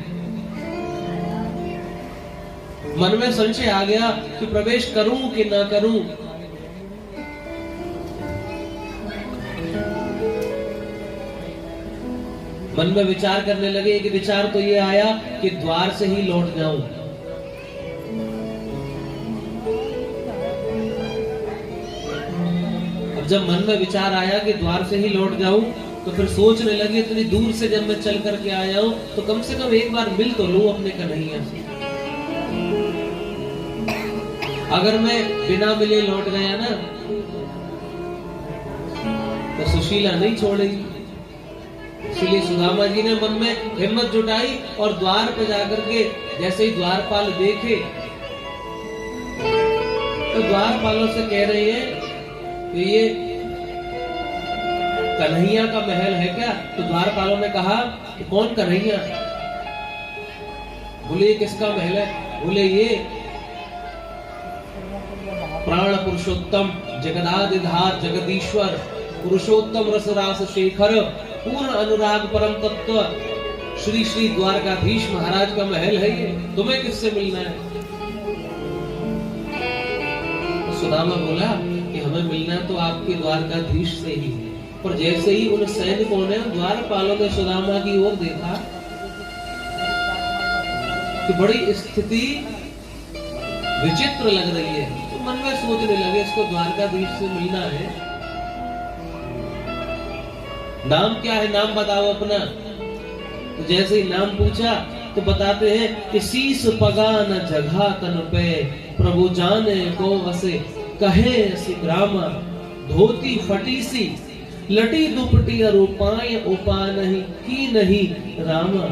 मन में संशय आ गया कि प्रवेश करूं कि ना करूं। मन में विचार करने लगे कि विचार तो ये आया कि द्वार से ही लौट जाऊं। अब जब मन में विचार आया कि द्वार से ही लौट जाऊं तो फिर सोचने लगे इतनी दूर से जब मैं चल करके आया हूं तो कम से कम एक बार मिल तो लूं अपने कन्हैया से। अगर मैं बिना मिले लौट गया ना तो सुशीला नहीं छोड़ेगी। इसलिए सुदामा जी ने मन में हिम्मत जुटाई और द्वार पे जाकर के जैसे ही द्वारपाल देखे तो द्वारपालों से कह रहे हैं कि ये कन्हैया का महल है क्या? तो द्वारपालों ने कहा कि कौन कन्हैया? बोले ये किसका महल है? बोले ये प्राण पुरुषोत्तम जगदादिधार जगदीश्वर पुरुषोत्तम रसरास शेखर पूर्ण अनुराग परम तत्व श्री श्री द्वारकाधीश महाराज का महल है ये। तुम्हें किससे मिलना है? तो सुदामा बोला कि हमें मिलना तो आपके द्वारकाधीश से ही। पर जैसे ही उन सैनिकों ने द्वारपालों ने सुदामा की ओर देखा कि बड़ी स्थिति विचित्र लग रही है, तो मन में सोचने लगे इसको द्वारकाधीश से मिलना है। नाम क्या है? नाम बताओ अपना। तो जैसे ही नाम पूछा तो बताते हैं कि शीस पगान जगह तन पे प्रभु जाने को वसे कहे सी ग्रामा धोती फटी सी लटी दुपटी रूपाय उपा नहीं की नहीं रामा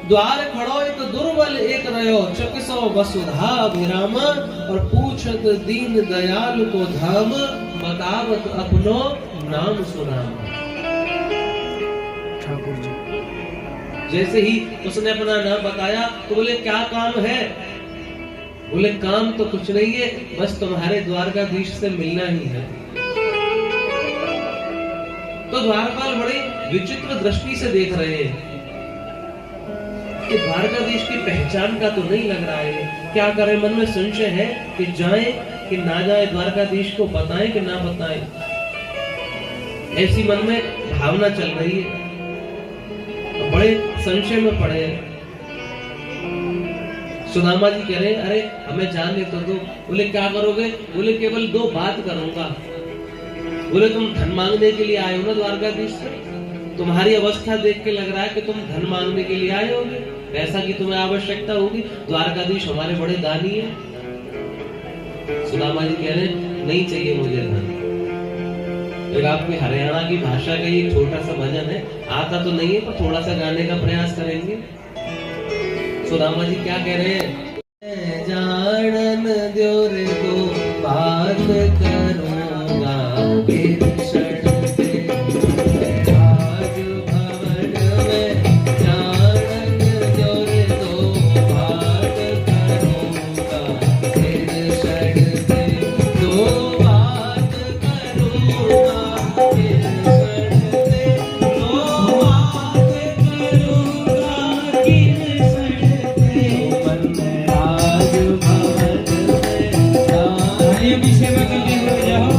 द्वार खड़ो एक दुर्बल एक रयो चकिसो वसुधा विरामा और पूछत दीन दयाल को धाम बतावत अपनो नाम सुनामा। ठाकुर जी जैसे ही उसने अपना नाम बताया तो बोले क्या काम है? बोले काम तो कुछ नहीं है, बस तुम्हारे द्वारकाधीश से मिलना ही है। तो द्वारपाल बड़े विचित्र दृष्टि से देख रहे हैं कि द्वारकाधीश की पहचान का तो नहीं लग रहा है। क्या करें? मन में संशय है कि जाएं कि ना जाएं, द्वारकाधीश को बताएं कि ना बताएं। ऐसी मन में भावना चल रही है। बड़े संशय में पड़े हैं। सुदामा जी कह रहे अरे हमें जाने तो दो। बोले क्या करोगे? बोले केवल दो बात करूंगा। बोले तुम धन मांगने के लिए आए हो ना द्वारकाधीश से? तुम्हारी अवस्था देख के लग रहा है कि तुम धन मांगने के लिए आए होगे, ऐसा कि तुम्हें आवश्यकता होगी। द्वारकाधीश हमारे बड़े दानी है। सुदामा जी कह रहे नहीं चाहिए मुझे धन। एक आपकी हरियाणा की भाषा का एक छोटा सा भजन है, आता तो नहीं है पर थोड़ा सा गाने का प्रयास करेंगे। सुदामा जी क्या कह रहे हैं? जानन द्यो रे दो बात करूंगा गिरशण से, राज भवन में जानन द्यो रे दो बात करूंगा गिरशण से, दो बात करूंगा गिरशण से, दो बात करूंगा गिरशण से, मन राज भवन में आइए पीछे में करके हो जाओ।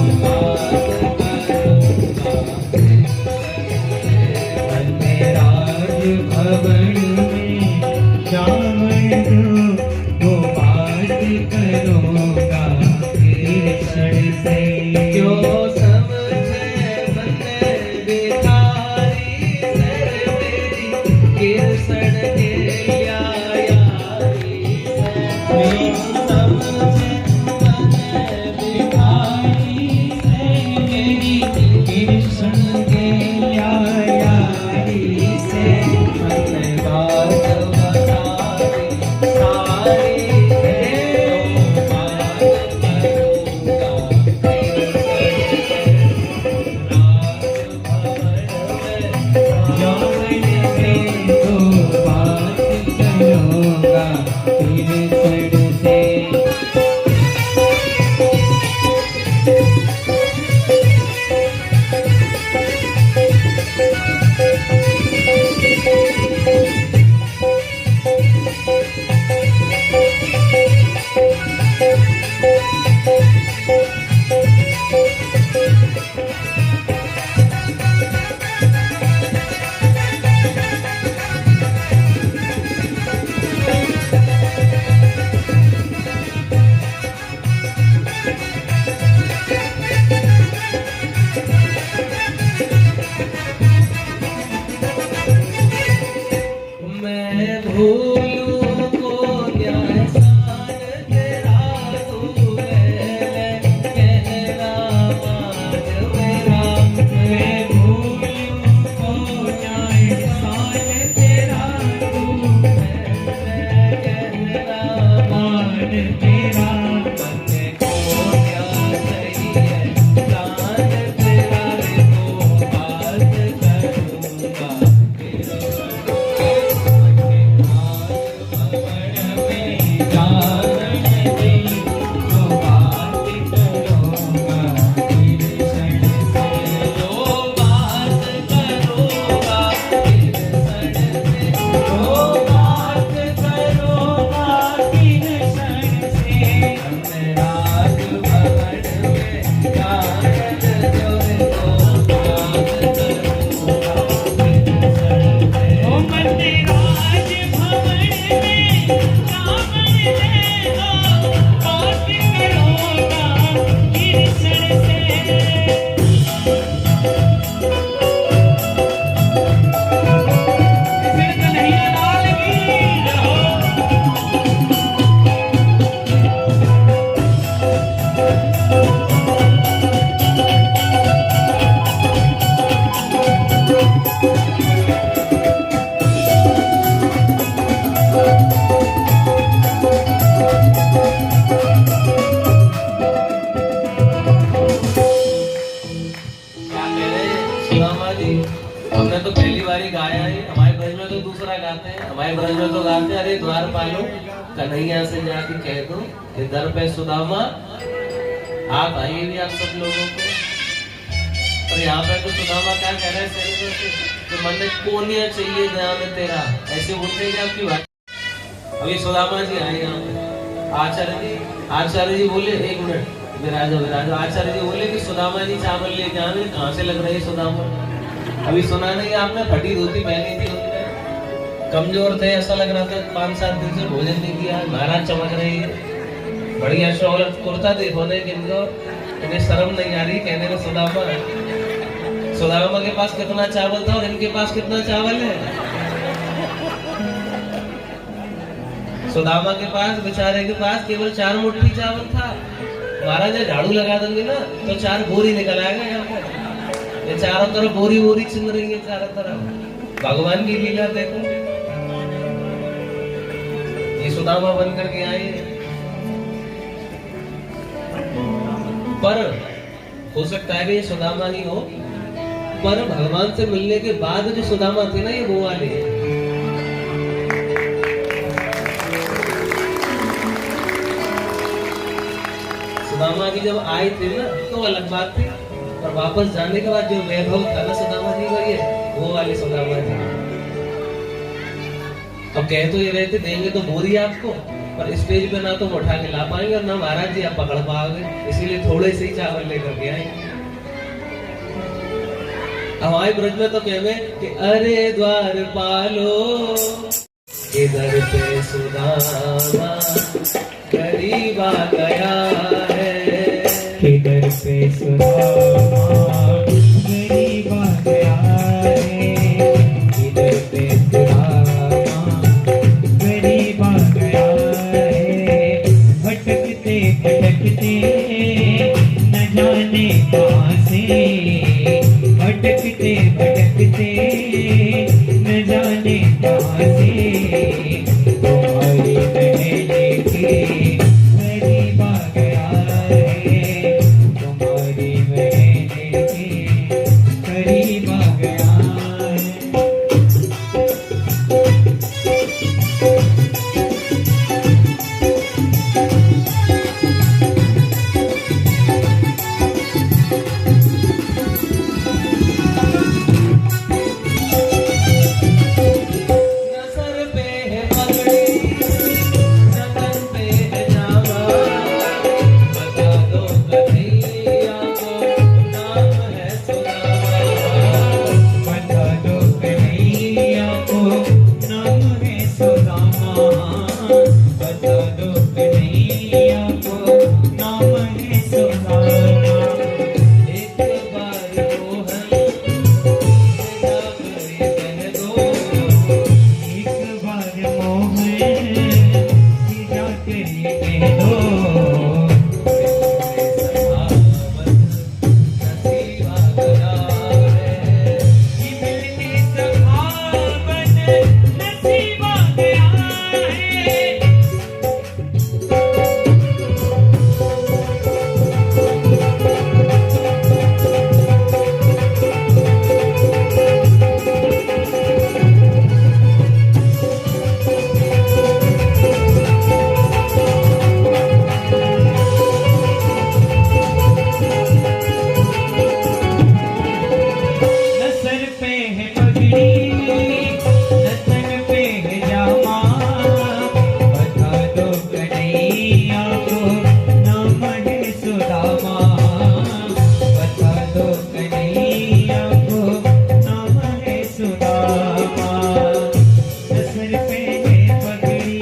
राज भवन में जाऊं वो बात करूंगा गिरशण से। क्यों समझे बंदे भिखारी सर तेरी गिरशण के यारी से, क्यों समझे बंदे भिखारी से तेरी गिरशण के यारी से। मन बात बताई सारी है, तो बात करूंगा मैं भूलूं को न्यासान तेरा, तू है कहना मान मेरा। मैं भूलूं को न्यासान तेरा, तू है कहना मान तेरा। मन को क्या चाहिए दान तेरा रे, तो बात करूंगा हमने तो पहली बारी गाया है, हमारे ब्रज में तो दूसरा गाते हैं। हमारे ब्रज में तो गाते हैं, अरे द्वारपालो कन्हैया से जाके कह दो कि दर पे सुदामा आप आइए भी आप सब लोगों को। और यहाँ पे तो सुदामा क्या कह रहे हैं कि मन में कोनिया चाहिए ध्यान तेरा, ऐसे बोलते हैं आपकी बात। अभी सुदामा जी आए यहाँ पे, आचार्य जी बोले एक मिनट विराजो विराजो। आचार्य जी बोले कि सुदामा जी चावल लेके आने, कहाँ से लग रही है सुदामा? अभी सुना नहीं आपने, फटी धोती पहनी थी उन्होंने, कमजोर थे, ऐसा लग रहा था 5-7 दिन से भोजन नहीं किया। महाराज चमक रही है, बढ़िया शौलत कुर्ता देखो ने किनको, इन्हें शर्म नहीं आ रही कहने में सुदामा के पास कितना चावल था और इनके पास कितना चावल है। सुदामा के पास, बेचारे के पास केवल 4 मुट्ठी चावल था। महाराज झाड़ू लगा देंगे ना तो 4 बोरी निकल आएगा यहाँ पर। ये चारों तरफ बोरी बोरी छिन रही है चारों तरफ। भगवान की लीला देखो। सुदामा बन करके आए। पर हो सकता है कि ये सुदामा ही हो, पर भगवान से मिलने के बाद जो सुदामा थे ना, ये वो वाले हैं। सुदामा जी जब आए थे ना तो अलग बात थी, और वापस जाने के बाद जो वैभव था ना सुदामा जी का, ये वो वाले सुदामा जी। अब कह तो ये रहे थे देंगे तो बोरी आपको, पर स्टेज पे ना तो उठा के ला पाएंगे और ना महाराज जी आप पकड़ पाओगे, इसीलिए थोड़े से ही चावल लेकर के आए। हमारे ब्रज में तो कहवे कि अरे द्वार पालो इधर पे सुदामा गरीब आ गया है, किधर पे सुदामा गरीब आ गया है, किधर पे सुदामा गरीब आ गया है। भटकते भटकते न जाने कहाँ से, भटकते भटकते न जाने कहाँ से, तुम्हारी महले के गरीब आ गया है, तुम्हारी महले के गरीब आ गया है। नजर पे है पगड़ी, नजर पे है जामा, बता दो कन्हैया को नाम है सुदामा। बता दो कन्हैया को नाम है सुदामा, बता दो कन्हैया को नाम है सुदामा। एक बार मोहन से जाकर ये कह दो, एक बार मोहन कि मिलने सखावत नसीब आ गया है। न सर पे है पगड़ी, न तन पे है जामा, बता दो कन्हैया को नाम है सुदामा, बता दो कन्हैया को नाम है सुदामा। न सर पे है पगड़ी,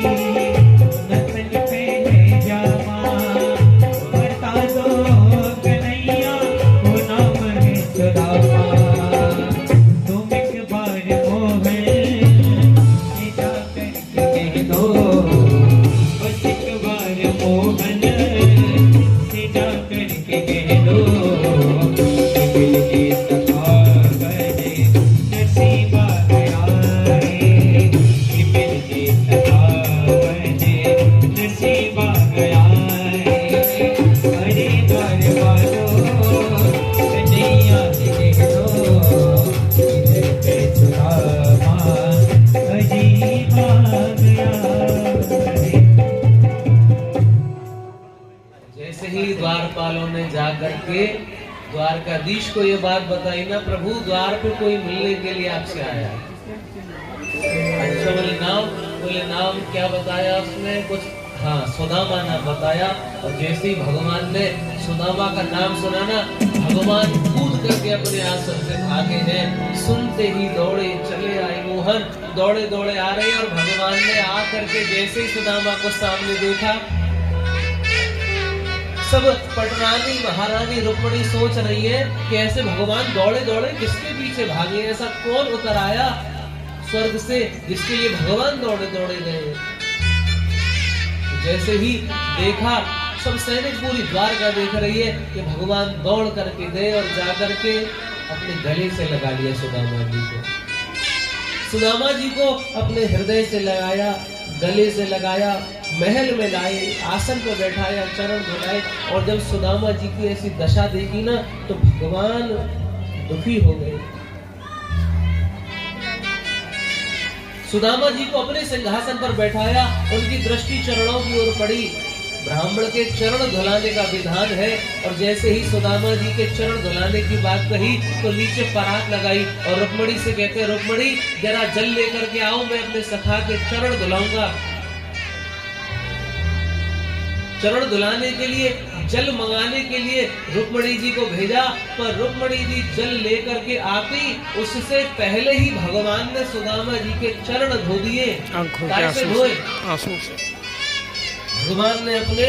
न तन पे है जामा, बता दो कन्हैया को नाम है सुदामा। तुम एक बार मोहन से जाकर के कह दो, बस एक बार मोहन से जाकर के कह दो, कि मिलके सखावत नसीब आ गया है, कि मिलके सखावत नसीब आ गया है। अरे द्वार वालों कन्हैया से कह दो, इधर पे सुदामा अजीब आ गया है। जैसे ही द्वारपालों ने जाकर के द्वारकाधीश को ये बात बताई ना, प्रभु द्वार पे कोई मिलने के लिए आपसे आया है। अच्छा बोले नाम क्या बताया उसने? कुछ हाँ सुदामा नाम बताया। और जैसे ही भगवान ने सुदामा का नाम सुना ना, भगवान कूद करके अपने आसन से भागे हैं। सुनते ही दौड़े चले आए मोहन, दौड़े दौड़े आ रहे हैं। और भगवान ने आकर के जैसे ही सुदामा को सामने देखा, सब पटरानी महारानी रुक्मिणी सोच रही है कि ऐसे भगवान दौड़े दौड़े किसके पीछे भागे, ऐसा कौन उतर आया स्वर्ग से जिसके लिए भगवान दौड़े दौड़े गए। जैसे ही देखा, सब सैनिक पूरी द्वारका देख रही है कि भगवान दौड़ करके गए और जाकर के अपने गले से लगा लिया सुदामा जी को। सुदामा जी को अपने हृदय से लगाया, गले से लगाया, महल में लाए, आसन पर बैठाया, चरण धुलाए। और जब सुदामा जी की ऐसी दशा देखी ना तो भगवान दुखी हो गए। सुदामा जी को अपने सिंहासन पर बैठाया, उनकी दृष्टि चरणों की ओर पड़ी। ब्राह्मण के चरण धुलाने का विधान है, और जैसे ही सुदामा जी के चरण धुलाने की बात कही तो नीचे परात लगाई और रुक्मणी से कहते, रुक्मणी जरा जल लेकर के आओ, मैं अपने सखा के चरण धुलाऊंगा। चरण धुलाने के लिए, जल मंगाने के लिए रुक्मणी जी को भेजा, पर रुक्मणी जी जल लेकर के आती, उससे पहले ही भगवान ने सुदामा जी के चरण धो दिए। कैसे धोए? आंसू से। भगवान ने अपने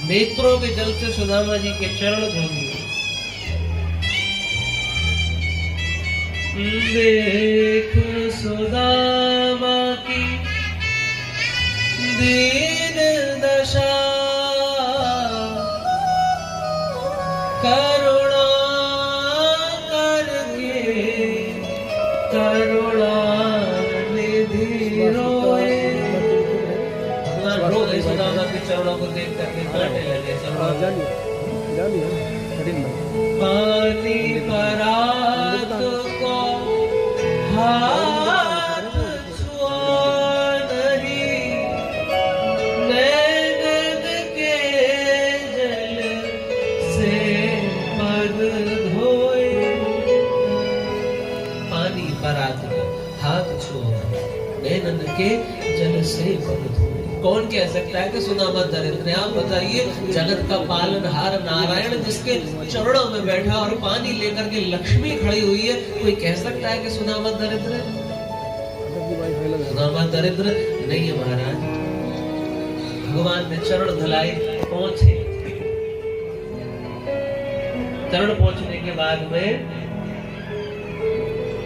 नेत्रों के जल से सुदामा जी के चरण धो दिए। देख सुदामा की दीन दशा, करुणा करके करुणा निधि रोए। भगवान रो गए सुदामा के चरणों को देख करके, कांटे लगे सब। पानी परात को हाथ छुआ नहीं, नैनद के जल से पग धोए। पानी परात को हाथ छुआ, नैनद के जल से पग धोए। कौन कह सकता है कि सुदामा दरिद्र है? आप बताइए, जगत का पालनहार नारायण जिसके चरणों में बैठा और पानी लेकर के लक्ष्मी खड़ी हुई है, कोई कह सकता है कि सुदामा दरिद्र है? सुदामा दरिद्र नहीं है महाराज। भगवान ने चरण धुलाए, पहुंचे। चरण पहुंचने के बाद में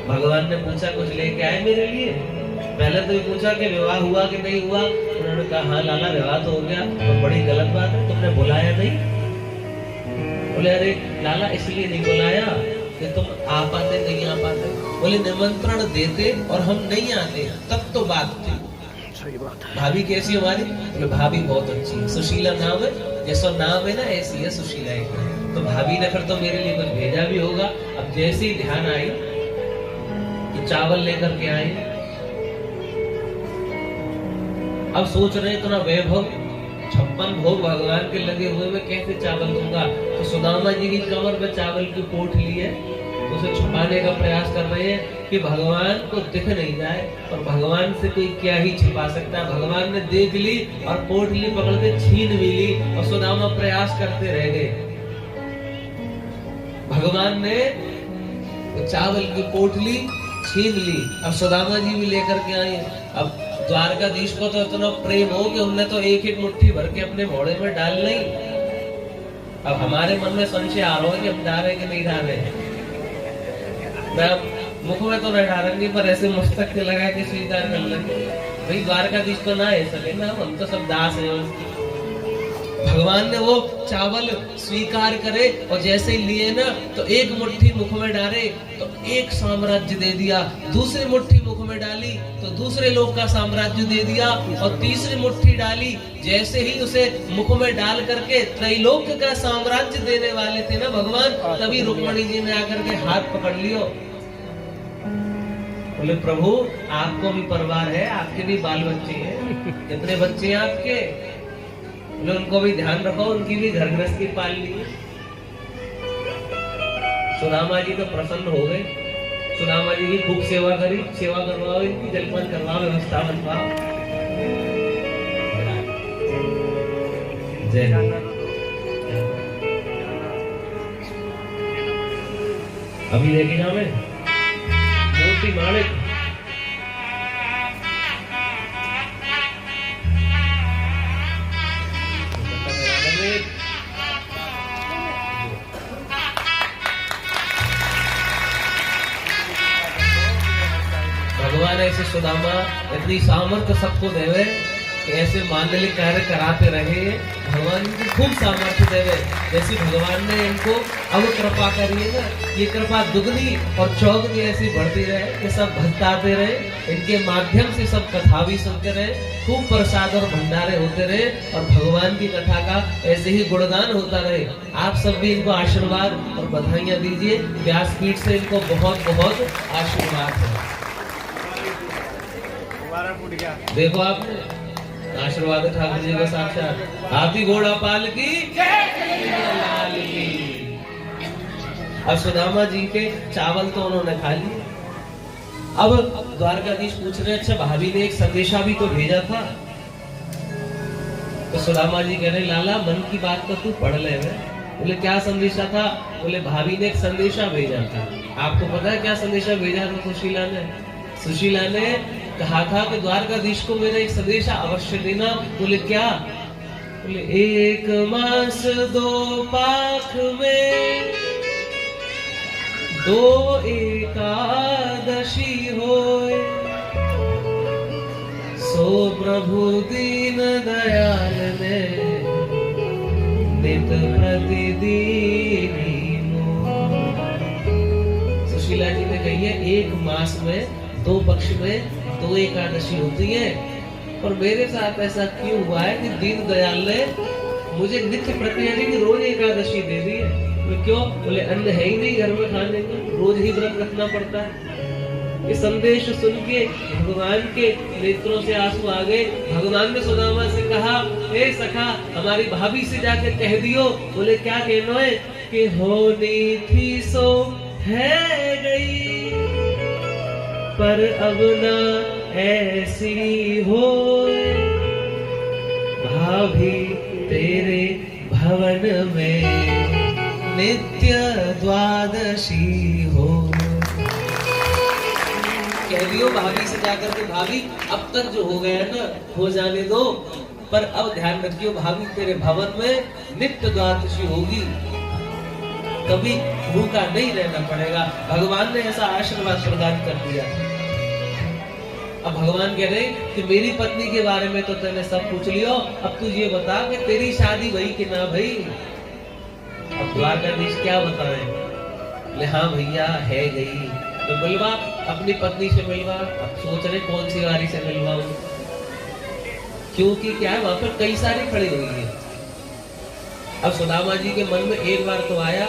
भगवान ने पूछा, कुछ लेके आए मेरे लिए? पहले तो ये पूछा कि विवाह हुआ कि नहीं हुआ। उन्होंने कहा हाँ लाला विवाह तो हो गया। तो बड़ी गलत बात है, तुमने बुलाया नहीं। बोले अरे लाला इसलिए नहीं बुलाया कि तुम आ पाते नहीं आ पाते। बोले निमंत्रण देते और हम नहीं आते तब तो बात थी। सही बात है। भाभी कैसी हमारी? बोले भाभी बहुत अच्छी है, सुशीला नाम है, जैसा नाम है ना ऐसी है सुशीला एक। तो भाभी ने फिर तो मेरे लिए कुछ भेजा भी होगा। अब जैसे ही ध्यान आई कि चावल लेकर के आए, अब सोच रहे इतना वैभव, 56 भोग भगवान के लगे हुए, मैं कैसे चावल दूंगा। तो सुदामा जी की कमर पे चावल की पोटली है, तो उसे छुपाने का प्रयास कर रहे हैं कि भगवान को दिख नहीं जाए। और भगवान से कोई क्या ही छिपा सकता है। भगवान ने देख ली और पोटली पकड़ के छीन भी ली, और सुदामा प्रयास करते रह गए। भगवान ने चावल की पोटली छीन ली, अब सुदामा जी भी लेकर के आए। अब द्वारकाधीश को तो इतना प्रेम हो कि उनने तो एक एक मुट्ठी भर के अपने घोड़े में डाल ली। अब हमारे मन में संशय आ रहा है कि हम डाले कि नहीं डाले। मैं मुख में तो नहीं डालेंगे, पर ऐसे मस्तक के लगा के स्वीकार कर लेंगे। भाई द्वारकाधीश तो ना ऐसा लेना, हम तो सब दास हैं। भगवान ने वो चावल स्वीकार करे और जैसे ही लिए ना तो एक मुट्ठी मुख में डाले तो एक साम्राज्य दे दिया, दूसरी मुट्ठी मुख में डाली तो दूसरे लोग का साम्राज्य दे दिया, और तीसरी मुट्ठी डाली, जैसे ही उसे मुख में डाल करके त्रैलोक्य का साम्राज्य देने वाले थे ना भगवान, तभी रुक्मणी जी ने आकर के हाथ पकड़ लियो। बोले प्रभु आपको भी परिवार है, आपके भी बाल बच्चे हैं, कितने बच्चे हैं आपके? उनको भी ध्यान रखो, उनकी भी घर गृहस्थी पाल ली। सुदामा जी तो प्रसन्न हो गए। सुदामा जी की खूब सेवा करी, सेवा करवाओ, इनकी जलपान करवाओ, व्यवस्था बनवाओ। जय अभी लेके जाओ मैं मूर्ति मालिक। भगवान ऐसे सुदामा इतनी सामर्थ्य सबको देवे कि ऐसे मांगलिक कार्य कराते रहे, भगवान इनको खूब सामर्थ्य देवे। जैसे भगवान ने इनको अब कृपा करिए ना, ये कृपा दुगनी और चौगनी ऐसी बढ़ती रहे कि सब भक्त आते रहे, इनके माध्यम से सब कथा भी सुनते रहे, खूब प्रसाद और भंडारे होते रहे और भगवान की कथा का ऐसे ही गुणगान होता रहे। आप सब भी इनको आशीर्वाद और बधाइयां दीजिए। व्यासपीठ से इनको बहुत बहुत आशीर्वाद है। देखो आपने आशीर्वाद ठाकुर जी का साक्षात। हाथी घोड़ा पाल की लाल की। अब सुदामा जी के चावल तो उन्होंने खा लिए। अब द्वारकाधीश पूछ रहे, अच्छा भाभी ने एक संदेशा भी तो भेजा था। तो सुदामा जी कह रहे, लाला मन की बात तो तू पढ़ ले। बोले क्या संदेशा था? बोले भाभी ने एक संदेशा भेजा था। आपको पता है क्या संदेशा भेजा था सुशीला ने? सुशीला ने कहा था कि द्वारकाधीश को मेरा एक संदेशा अवश्य देना। बोले क्या? बोले 1 मास 2 पाख में 2 एकादशी होए, सो प्रभु दीन दयाल ने नित प्रतिदीन। सुशीला जी ने कही है 1 मास में 2 पक्ष में 2 एकादशी होती है, और मेरे साथ ऐसा क्यों हुआ है कि दीन दयाल ने मुझे नित्य प्रतिदिन की रोज एकादशी दे दी है। तो क्यों? बोले अन्न है ही नहीं घर में खाने को, रोज ही व्रत रखना पड़ता है। ये संदेश सुन के भगवान के नेत्रों से आंसू आ गए। भगवान ने सुदामा से कहा, ए सखा हमारी भाभी से जाके कह दियो। बोले क्या कहना है? कि होनी थी सो है गई, पर अब न ऐसी हो, भाभी तेरे भवन में नित्य द्वादशी हो। कह दियो भाभी से जाकर के, भाभी अब तक जो हो गया ना हो जाने दो, पर अब ध्यान रखियो भाभी तेरे भवन में नित्य द्वादशी होगी, कभी भूखा नहीं रहना पड़ेगा। भगवान ने ऐसा आशीर्वाद प्रदान कर दिया। अब भगवान कह रहे कि मेरी पत्नी के बारे में तो तूने सब पूछ लियो, अब तू ये बता कि तेरी शादी भई कि ना भई। अब द्वारकाधीश क्या बताएं? बोले हाँ भैया है गई। तो मिलवा अपनी पत्नी से मिलवा। अब सोच रहे कौन सी वारी से मिलवाऊं, क्योंकि क्या है वहां पर कई सारी खड़ी हुई है। अब सुदामा जी के मन में एक बार तो आया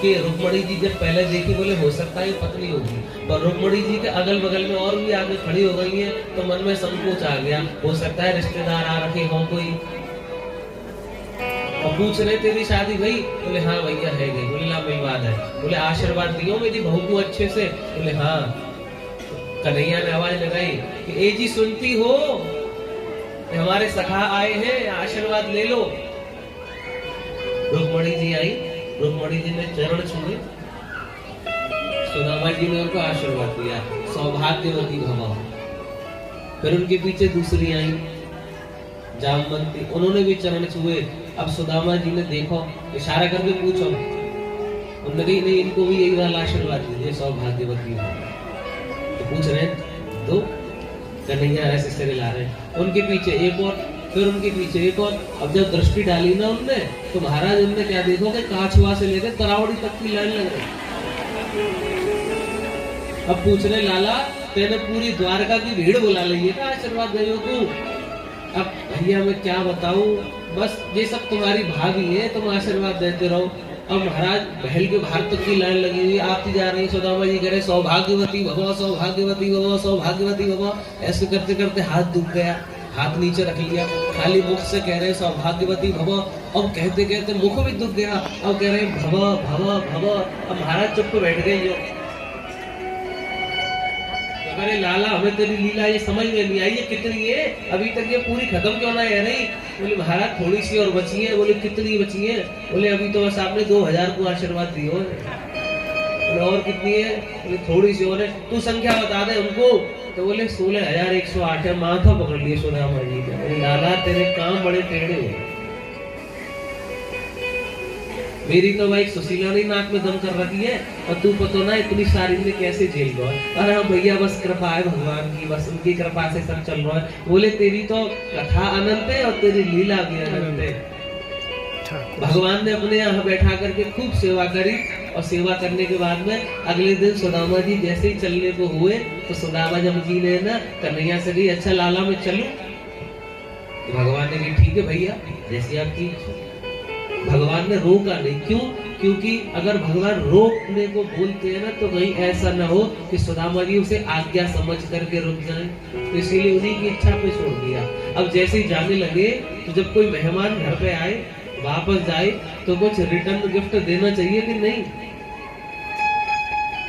कि रुक्मणी जी जब पहले देखी, बोले हो सकता है पत्नी होगी, पर रुक्मणी जी के अगल बगल में और भी आगे खड़ी हो गई है, तो मन में संकोच आ गया, हो सकता है रिश्तेदार आ रखे हो कोई। और पूछ रहे तेरी शादी भई? बोले हाँ भैया है गई। बोले ला मिलवा दे। बोले आशीर्वाद दियो मेरी बहू को अच्छे से। बोले हाँ। कन्हैया ने आवाज लगाई कि ए जी सुनती हो, हमारे सखा आए हैं, आशीर्वाद ले लो। रुक्मणी जी आई, रुक्मणी जी ने चरण छुए, सुदामा जी ने उनको आशीर्वाद दिया, सौभाग्यवती भव। फिर उनके पीछे दूसरी आई जामवंती, उन्होंने भी चरण छुए। अब सुदामा जी ने देखो, इशारा करके पूछो, उन्होंने कही नहीं इनको भी यही वाला आशीर्वाद दीजिए, सौभाग्यवती भव। तो पूछ रहे दो, कन्हैया ऐसे सिर ला रहे, उनके पीछे एक और, फिर उनके पीछे एक और। अब जब दृष्टि डाली ना उनने, तो महाराज उनने क्या देखो कि काछुआ से लेकर करावड़ी तक की लाइन लग रही। अब पूछ रहे लाला तेने पूरी द्वारका की भीड़ बुला ली है, आशीर्वाद दे तू। अब भैया मैं क्या बताऊं, बस ये सब तुम्हारी भाभी है, तुम आशीर्वाद देते रहो। अब महाराज महल के बाहर तक की लाइन लगी हुई, आती जा रही। सुदामा जी कह रहे सौभाग्यवती भव, सौभाग्यवती भव, सौभाग्यवती भव। ऐसे करते करते हाथ दुख गया, हाथ नीचे रख लिया, खाली मुख से कह रहे सौभाग्यवती भव। अब कहते कहते मुख भी दुख गया, अब कह रहे भव भव भव। अब महाराज चुप बैठ गए। जो अरे लाला हमें तेरी लीला ये समझ में नहीं आई, ये कितनी है, अभी तक ये पूरी खत्म क्यों ना है? नहीं। बोले महाराज थोड़ी सी और बची है। बोले कितनी बची है? बोले अभी तो बस आपने 2000 को आशीर्वाद दिए। और कितनी है? बोले थोड़ी सी और है। तू संख्या बता दे उनको। तो बोले 16,108 है। माथा पकड़ लिए सुदामा जी का। लाला तेरे काम बड़े टेढ़े हुए। मेरी तो भाई सुशीला ने नाक में दम कर रखी है और तू पतो ना इतनी सारी ने कैसे झेल रहा है। अरे हाँ भैया बस कृपा है भगवान की, बस उनकी कृपा से सब चल रहा है। बोले तेरी तो कथा अनंत है और तेरी लीला भी अनंत है। भगवान ने अपने यहाँ बैठा करके खूब सेवा करी और सेवा करने के बाद में अगले दिन सुदामा जी जैसे ही चलने को हुए तो सुदामा जी ने ना कन्हैया से कही अच्छा लाला मैं चलूं? तो भगवान ने कहा ठीक है भैया जैसे आपकी। भगवान ने रोका नहीं, क्यों? क्योंकि अगर भगवान रोकने को बोलते हैं ना तो कहीं ऐसा ना हो कि सुदामा जी उसे आज्ञा समझ करके रुक जाएं, तो इसीलिए उन्हीं की इच्छा पे छोड़ दिया। अब जैसे ही जाने लगे तो जब कोई मेहमान घर पे आए वापस जाए तो कुछ रिटर्न गिफ्ट देना चाहिए कि नहीं।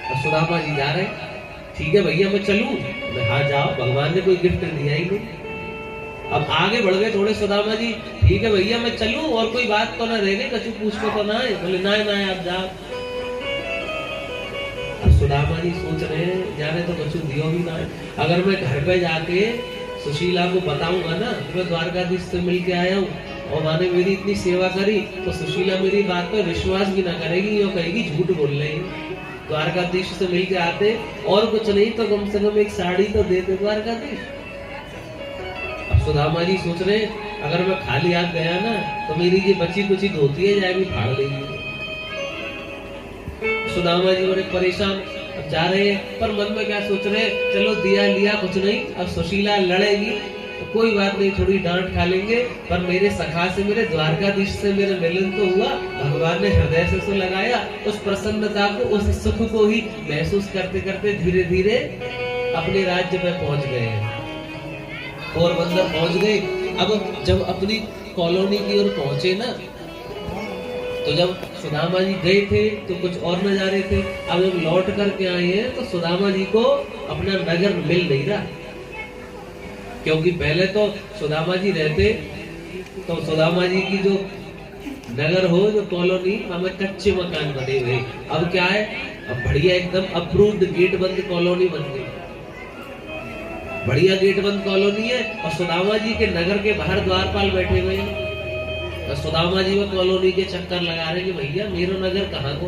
और सुदामा जी जा रहे, ठीक है भैया मैं चलूं? हाँ जाओ, भगवान ने कोई गिफ्ट दिया ही नहीं। अब आगे बढ़ गए थोड़े सुदामा जी, ठीक है भैया मैं चलूं और कोई बात तो ना रह गई, कछु पूछने तो ना है? बोले ना आप जाओ। अब सुदामा जी सोच रहे हैं जाने तो कछु दियो भी ना है, अगर मैं घर पे जाके सुशीला को बताऊंगा ना मैं द्वारकाधीश से मिल के आया हूँ और माने मेरी इतनी सेवा करी तो सुशीला मेरी बात पर विश्वास भी ना करेगी और कहेगी झूठ बोल रही है। द्वारकाधीश से मिल के आते और कुछ नहीं तो कम से कम एक साड़ी तो देते द्वारकाधीश। अब सुदामा जी सोच रहे अगर मैं खाली हाथ गया ना तो मेरी ये बची कुछ धोती है जाएगी फाड़ देगी। सुदामा जी बड़े परेशान जा रहे हैं पर मन में क्या सोच रहे चलो दिया लिया कुछ नहीं, अब सुशीला लड़ेगी तो कोई बात नहीं, थोड़ी डांट खा लेंगे, पर मेरे सखा से मेरे द्वारकाधीश से मेरा मिलन तो हुआ। भगवान ने हृदय से तो लगाया, उस प्रसन्नता को उस सुख को ही महसूस करते करते धीरे धीरे अपने राज्य में पहुंच गए, पोरबंदर पहुंच गए। अब जब अपनी कॉलोनी की ओर पहुंचे ना तो जब सुदामा जी गए थे तो कुछ और नजारे थे। अब जब लौट करके आए हैं तो सुदामा जी को अपना नगर मिल नहीं रहा, क्योंकि पहले तो सुदामा जी रहते तो सुदामा जी की जो नगर हो जो कॉलोनी हमें कच्चे मकान बने हुए, अब क्या है अब बढ़िया एकदम अप्रूव्ड गेट बंद कॉलोनी बन गई, बढ़िया गेट बंद कॉलोनी है और सुदामा जी के नगर के बाहर द्वारपाल बैठे हुए हैं। तो सुदामा जी वो कॉलोनी के चक्कर लगा रहे कि भैया मेरा नगर कहाँ को।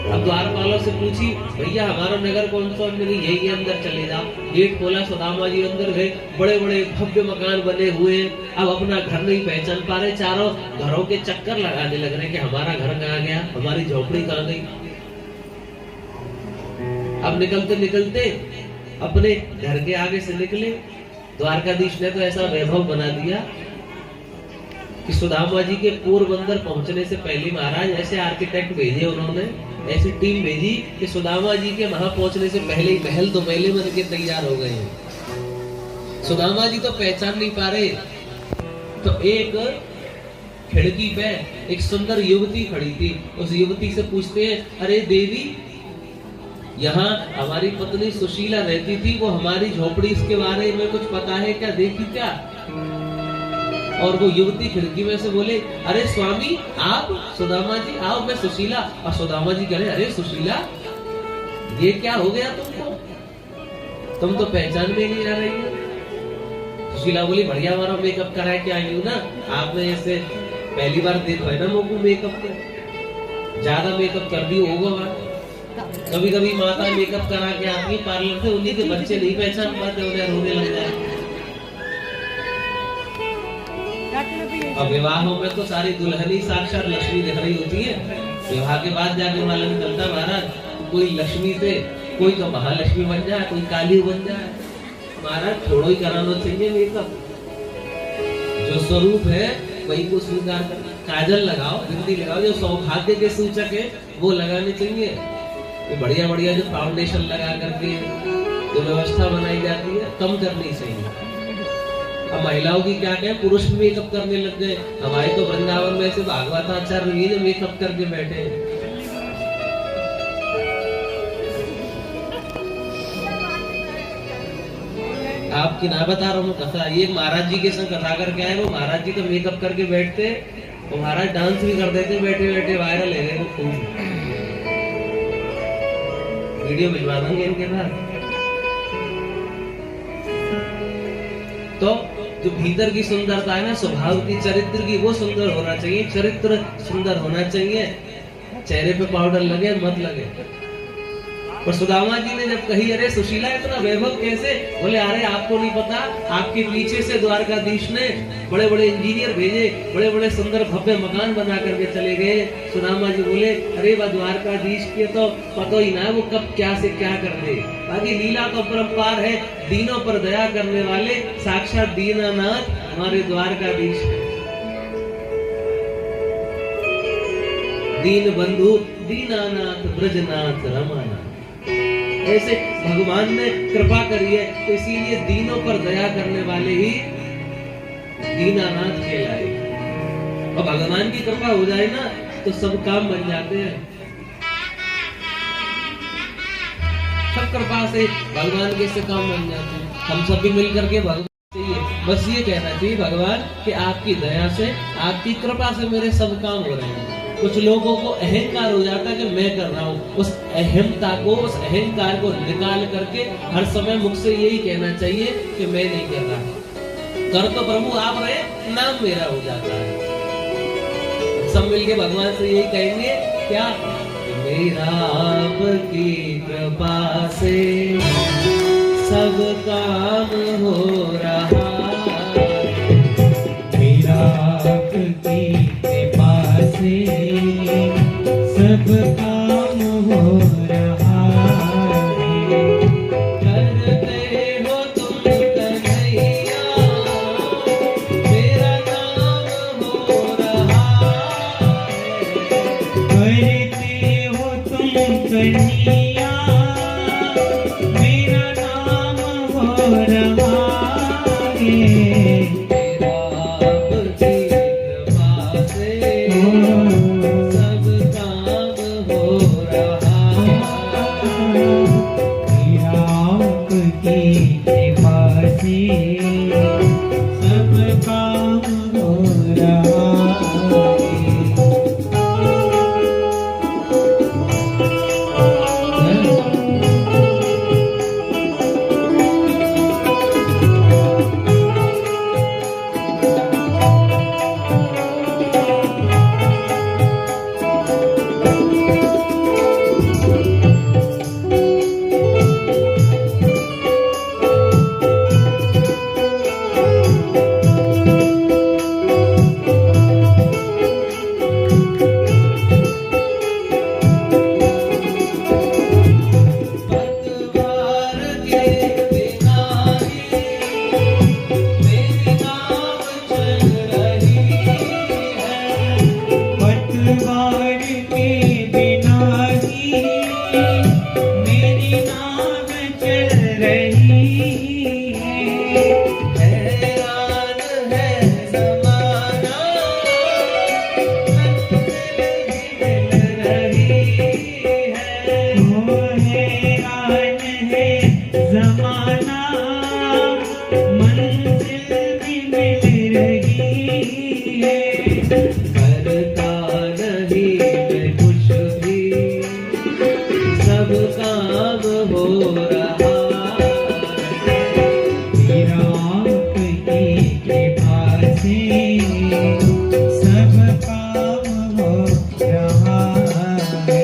अब द्वारपालों से पूछी भैया हमारा नगर कौन सा? मेरी यही अंदर चले जाओ। गेट खोला, सुदामा जी अंदर गए, बड़े बड़े भव्य मकान बने हुए हैं। अब अपना घर नहीं पहचान पा रहे, चारों घरों के चक्कर लगाने लग रहे कि हमारा घर कहाँ गया, हमारी झोपड़ी कहाँ गई। अब निकलते निकलते अपने घर के आगे से निकले, द्वारकाधीश ने तो ऐसा वैभव बना दिया कि सुदामा जी के पोरबंदर पहुंचने से पहले महाराज ऐसे आर्किटेक्ट भेजे, उन्होंने ऐसी टीम भेजी कि सुदामा जी के वहां पहुंचने से पहले ही महल दो महले बन के तैयार हो गए हैं। सुदामा जी तो पहचान नहीं पा रहे, तो एक खिड़की पे एक सुंदर युवती खड़ी थी। उस युवती से पूछते हैं अरे देवी यहाँ हमारी पत्नी सुशीला रहती थी, वो हमारी झोपड़ी इसके बारे में कुछ पता है क्या, देखी क्या? और वो युवती खिड़की में से बोले अरे स्वामी आप? सुदामा जी आओ मैं सुशीला। और सुदामा जी कह रहे अरे सुशीला ये क्या हो गया तुमको, तुम तो पहचान में नहीं आ रही हो। सुशीला बोली बढ़िया हमारा मेकअप करा के आई हूँ ना, आपने ऐसे पहली बार देखा है ना मुझको मेकअप के, ज्यादा मेकअप कर दी होगा। कभी कभी माता मेकअप करा के आती पार्लर से, उन्हीं के बच्चे नहीं पहचान पाते, उन्हें रोने लग जाए। और विवाहों में तो सारी दुल्हनी साक्षात लक्ष्मी दिख रही होती है, विवाह के बाद जाके मालूम चलता महाराज कोई लक्ष्मी से कोई तो महालक्ष्मी बन जाए, कोई काली बन जाए। महाराज थोड़ा ही कराना चाहिए मेकअप, जो स्वरूप है वही को स्वीकार कर। काजल लगाओ, बिंदी लगाओ, जो सौभाग्य के सूचक है वो लगाने चाहिए। ये बढ़िया बढ़िया जो फाउंडेशन लगा करके जो व्यवस्था बनाई जाती है कम करनी चाहिए। अब महिलाओं की क्या कहें, पुरुष भी मेकअप करने लग गए। हमारे तो वृंदावन में से भागवताचार्य भी जो मेकअप करके बैठे हैं। आपकी ना बता रहा हूँ कथा, ये महाराज जी के संग कथा करके आए, वो महाराज जी तो मेकअप करके बैठते और महाराज डांस भी कर देते बैठे बैठे, वायरल है वो खूब, वीडियो भिजवा दूंगे इनके साथ। तो जो भीतर की सुंदरता है ना, स्वभाव की, चरित्र की, वो सुंदर होना चाहिए। चरित्र सुंदर होना चाहिए, चेहरे पे पाउडर लगे मत लगे। और सुदामा जी ने जब कही अरे सुशीला इतना वैभव कैसे, बोले अरे आपको नहीं पता, आपके पीछे से द्वारकाधीश ने बड़े बड़े इंजीनियर भेजे, बड़े बड़े सुंदर भव्य मकान बना करके चले गए। सुदामा जी बोले अरे वह द्वारकाधीश के तो पता ही ना वो कब क्या से क्या कर दे। बाकी लीला तो परम्पार है, दीनों पर दया करने वाले साक्षात दीनानाथ हमारे द्वारकाधीश। दीन बंधु दीनानाथ ब्रजनाथ रमानाथ, ऐसे भगवान ने कृपा करी है, तो इसीलिए दीनों पर दया करने वाले ही दीनानाथ कहलाए। और भगवान की कृपा हो जाए ना तो सब काम बन जाते हैं। सब कृपा से भगवान के से काम बन जाते हैं। हम सब भी मिलकर के भगवान से बस ये कहना चाहिए भगवान कि आपकी दया से, आपकी कृपा से मेरे सब काम हो रहे हैं। कुछ लोगों को अहंकार हो जाता है कि मैं कर रहा हूँ, उस अहमता को, उस अहंकार को निकाल करके हर समय मुख से यही कहना चाहिए कि मैं नहीं कर रहा, कर तो प्रभु आप रहे, नाम मेरा हो जाता है। सब मिलके भगवान से यही कहेंगे क्या, मेरा आपकी कृपा से सब काम हो रहा, मेरा आपकी कृपा से सब काम हो रहा है। करते हो तुम कन्हैया मेरा नाम हो रहा है। करते हो तुम कन्हैया मेरा नाम हो रहा है। मेरा आपकी कृपा से सब काम हो रहा है। मेरा आपकी कृपा से सब काम हो रहा है। पतवार के बिना ही मेरी नाव चल रही है। पतवार के बिना ही मेरी नाव चल रही है। हैरान है ज़माना मंजिल मिल रही है। वो हैरान है ज़माना मंजिल भी मिल रही है। करता नहीं मैं कुछ भी, सब काम हो रहा है। मेरा आपकी कृपा से सब काम हो रहा है।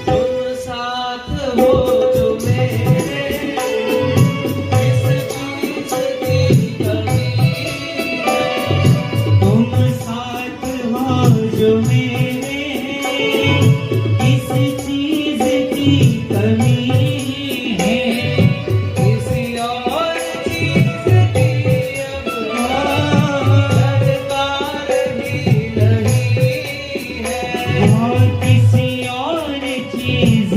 तुम साथ हो जो मेरे, किस चीज़ की कमी है। तुम साथ हो जो मेरे, किस चीज की कमी है। किसी और चीज़ की अब दरकार ही नहीं है। और किसी और चीज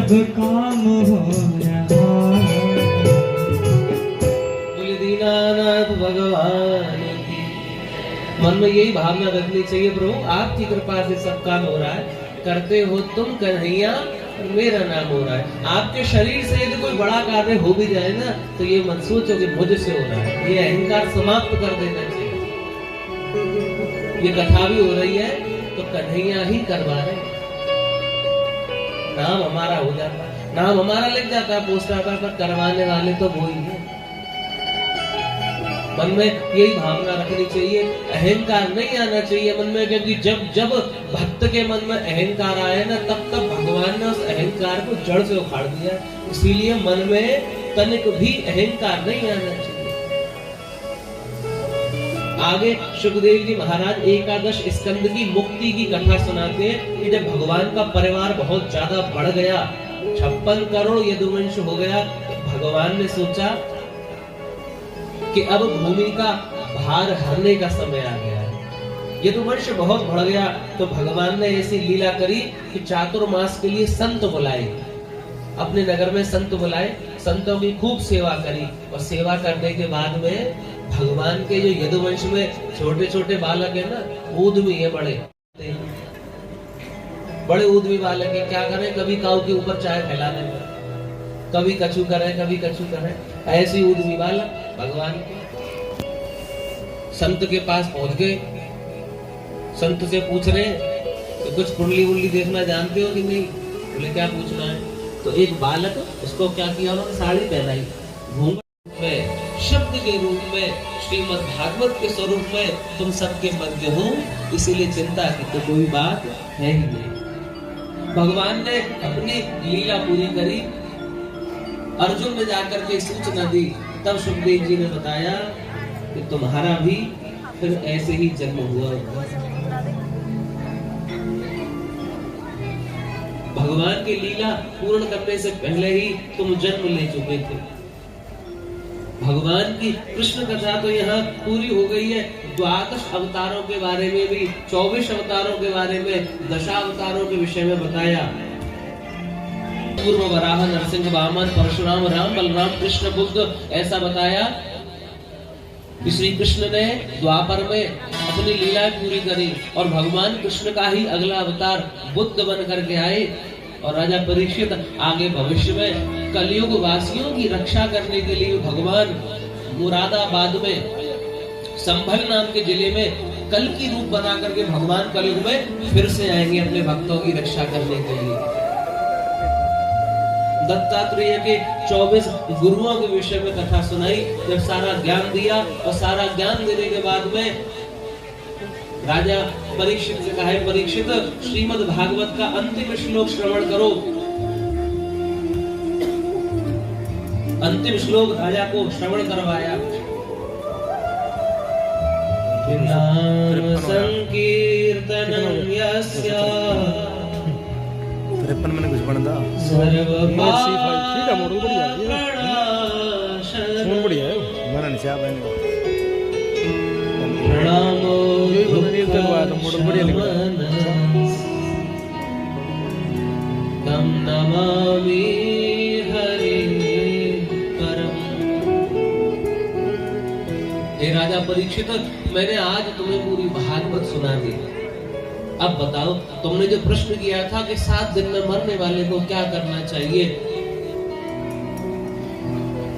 सब काम हो रहा। बोले दीनानाथ भगवान की। मन में यही भावना रखनी चाहिए, प्रभु आपकी कृपा से सब काम हो रहा है, करते हो तुम कन्हैया, मेरा नाम हो रहा है। आपके शरीर से यदि कोई बड़ा कार्य हो भी जाए ना, तो ये मत सोचो कि मुझसे हो रहा है, ये अहंकार समाप्त कर देना चाहिए। ये कथा भी हो रही है तो कन्हैया ही करवा रहे, नाम हमारा हो जाता है, नाम हमारा लिख जाता है पोस्ट ऑफिस पर, करवाने वाले तो वो ही है। मन में यही भावना रखनी चाहिए, अहंकार नहीं आना चाहिए मन में, क्योंकि जब जब भक्त के मन में अहंकार आए ना, तब तब भगवान ने उस अहंकार को जड़ से उखाड़ दिया। इसीलिए मन में तनिक भी अहंकार नहीं आना चाहिए। आगे सुखदेव जी महाराज एकादश स्कंद की मुक्ति की कथा सुनाते हैं कि जब भगवान का परिवार बहुत ज्यादा बढ़ गया, 56 करोड़ यदुवंश हो गया, तो भगवान ने सोचा कि अब भूमि का भार हरने का समय आ गया है। यदुवंश बहुत बढ़ गया तो भगवान ने ऐसी लीला करी कि चातुर्मास के लिए संत बुलाए, अपने नगर में संत बुलाए, संतों की खूब सेवा करी, और सेवा करने के बाद में भगवान के जो यदुवंश में छोटे छोटे बालक है ना, ऊदमी है, बड़े ऊदमी बालक है, क्या करें, कभी काऊ के ऊपर चाय फैलाने में, कभी कछु करें, कभी कछु करें, ऐसी ऊदमी बालक भगवान के संत के पास पहुंच गए। संत से पूछ रहे कि कुछ कुंडली उंडली देखना जानते हो कि नहीं? बोले क्या पूछना है? तो एक बालक, उसको क्या किया उन्होंने, साड़ी पहनाई, घूंघट में, शब्द के रूप में, श्रीमद् भागवत के स्वरूप में तुम सबके मध्य हो, इसीलिए चिंता की तो कोई बात है ही नहीं। भगवान ने अपनी लीला पूरी करी, अर्जुन ने जाकर के सूचना दी, तब सुखदेव जी ने बताया कि तुम्हारा भी फिर ऐसे ही जन्म हुआ। भगवान की लीला पूर्ण करने से पहले ही तुम जन्म ले चुके थे। भगवान की कृष्ण कथा तो यहाँ पूरी हो गई है। द्वादश अवतारों के बारे में भी, 24 अवतारों के बारे में, दशावतारों के विषय में बताया। पूर्व वराह, नरसिंह, वामन, परशुराम, राम, बलराम, कृष्ण, बुद्ध, ऐसा बताया। श्री कृष्ण ने द्वापर में अपनी लीला पूरी करी और भगवान कृष्ण का ही अगला अवतार बुद्ध बन करके आए। और राजा परीक्षित आगे भविष्य में कलयुग वासियों की रक्षा करने के लिए भगवान मुरादाबाद में संभल नाम के जिले में कल की रूप बना करके भगवान कलयुग में फिर से आएंगे अपने भक्तों की रक्षा करने के लिए। दत्तात्रेय के 24 गुरुओं के विषय में कथा सुनाई, जब सारा ज्ञान दिया, और सारा ज्ञान देने के बाद में राजा परीक्षित से कहा, परीक्षित श्रीमद् भागवत का अंतिम श्लोक श्रवण करो। अंतिम श्लोक राजा को श्रवण करवाया। नाम संकीर्तनं यस्य 53 मैंने कुछ बनता ठीक है, मॉडल बढ़िया है, फोन बढ़िया है, मना नहीं चाह मैंने मॉडल बढ़िया लिखा तम नमामि हरि परम। हे राजा परीक्षित, मैंने आज तुम्हें पूरी भागवत सुना दी। अब बताओ, तुमने जो प्रश्न किया था कि 7 दिन में मरने वाले को क्या करना चाहिए,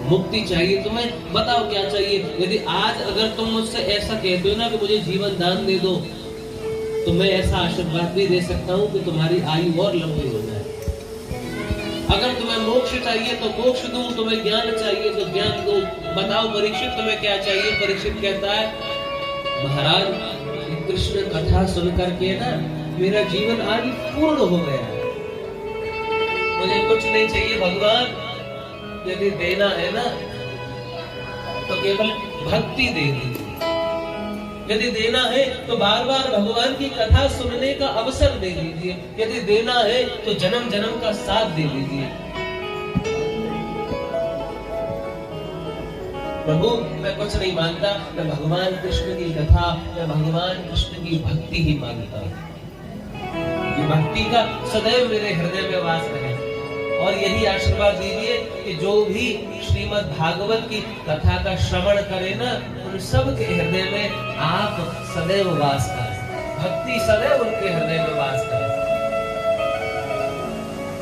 मुक्ति चाहिए तुम्हें, बताओ क्या चाहिए। यदि आज अगर तुम मुझसे ऐसा कहते हो ना कि मुझे जीवन दान दे दो, तो मैं ऐसा आशीर्वाद भी दे सकता हूँ कि तुम्हारी आयु और लंबी हो जाए। अगर तुम्हें मोक्ष चाहिए तो मोक्ष दूं, तुम्हें ज्ञान चाहिए तो ज्ञान दूं। बताओ परीक्षित, तुम्हें क्या चाहिए? परीक्षित कहता है, महाराज कृष्ण कथा सुन करके ना मेरा जीवन आज पूर्ण हो गया है, मुझे कुछ नहीं चाहिए भगवान। यदि देना है ना तो केवल भक्ति दे दीजिए, यदि देना है तो बार बार भगवान की कथा सुनने का अवसर दे दीजिए, यदि देना है तो जन्म जन्म का साथ दे दीजिए। प्रभु मैं कुछ नहीं मांगता, मैं भगवान कृष्ण की कथा, मैं भगवान कृष्ण की भक्ति ही मांगता हूँ। ये भक्ति का सदैव मेरे हृदय में वास रहे। और यही आशीर्वाद दीजिए कि जो भी श्रीमद् भागवत की कथा का श्रवण करे ना, उन सब के हृदय में आप सदैव वास करें, भक्ति सदैव उनके हृदय में वास करे।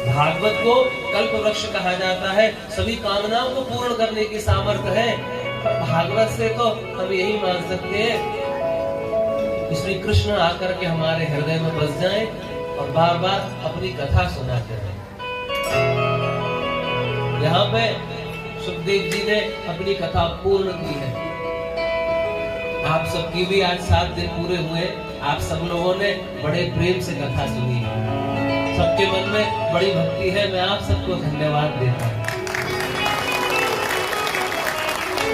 भागवत को कल्प वृक्ष कहा जाता है, सभी कामनाओं को पूर्ण करने की सामर्थ्य है। पर भागवत से तो हम यही मान सकते हैं, श्री कृष्ण आकर के हमारे हृदय में बस जाएं और बार बार अपनी कथा सुनाते रहे। यहाँ पे सुखदेव जी ने अपनी कथा पूर्ण की है। आप सबकी भी आज 7 दिन पूरे हुए, आप सब लोगों ने बड़े प्रेम से कथा सुनी है, सबके मन में बड़ी भक्ति है। मैं आप सबको धन्यवाद देता हूँ।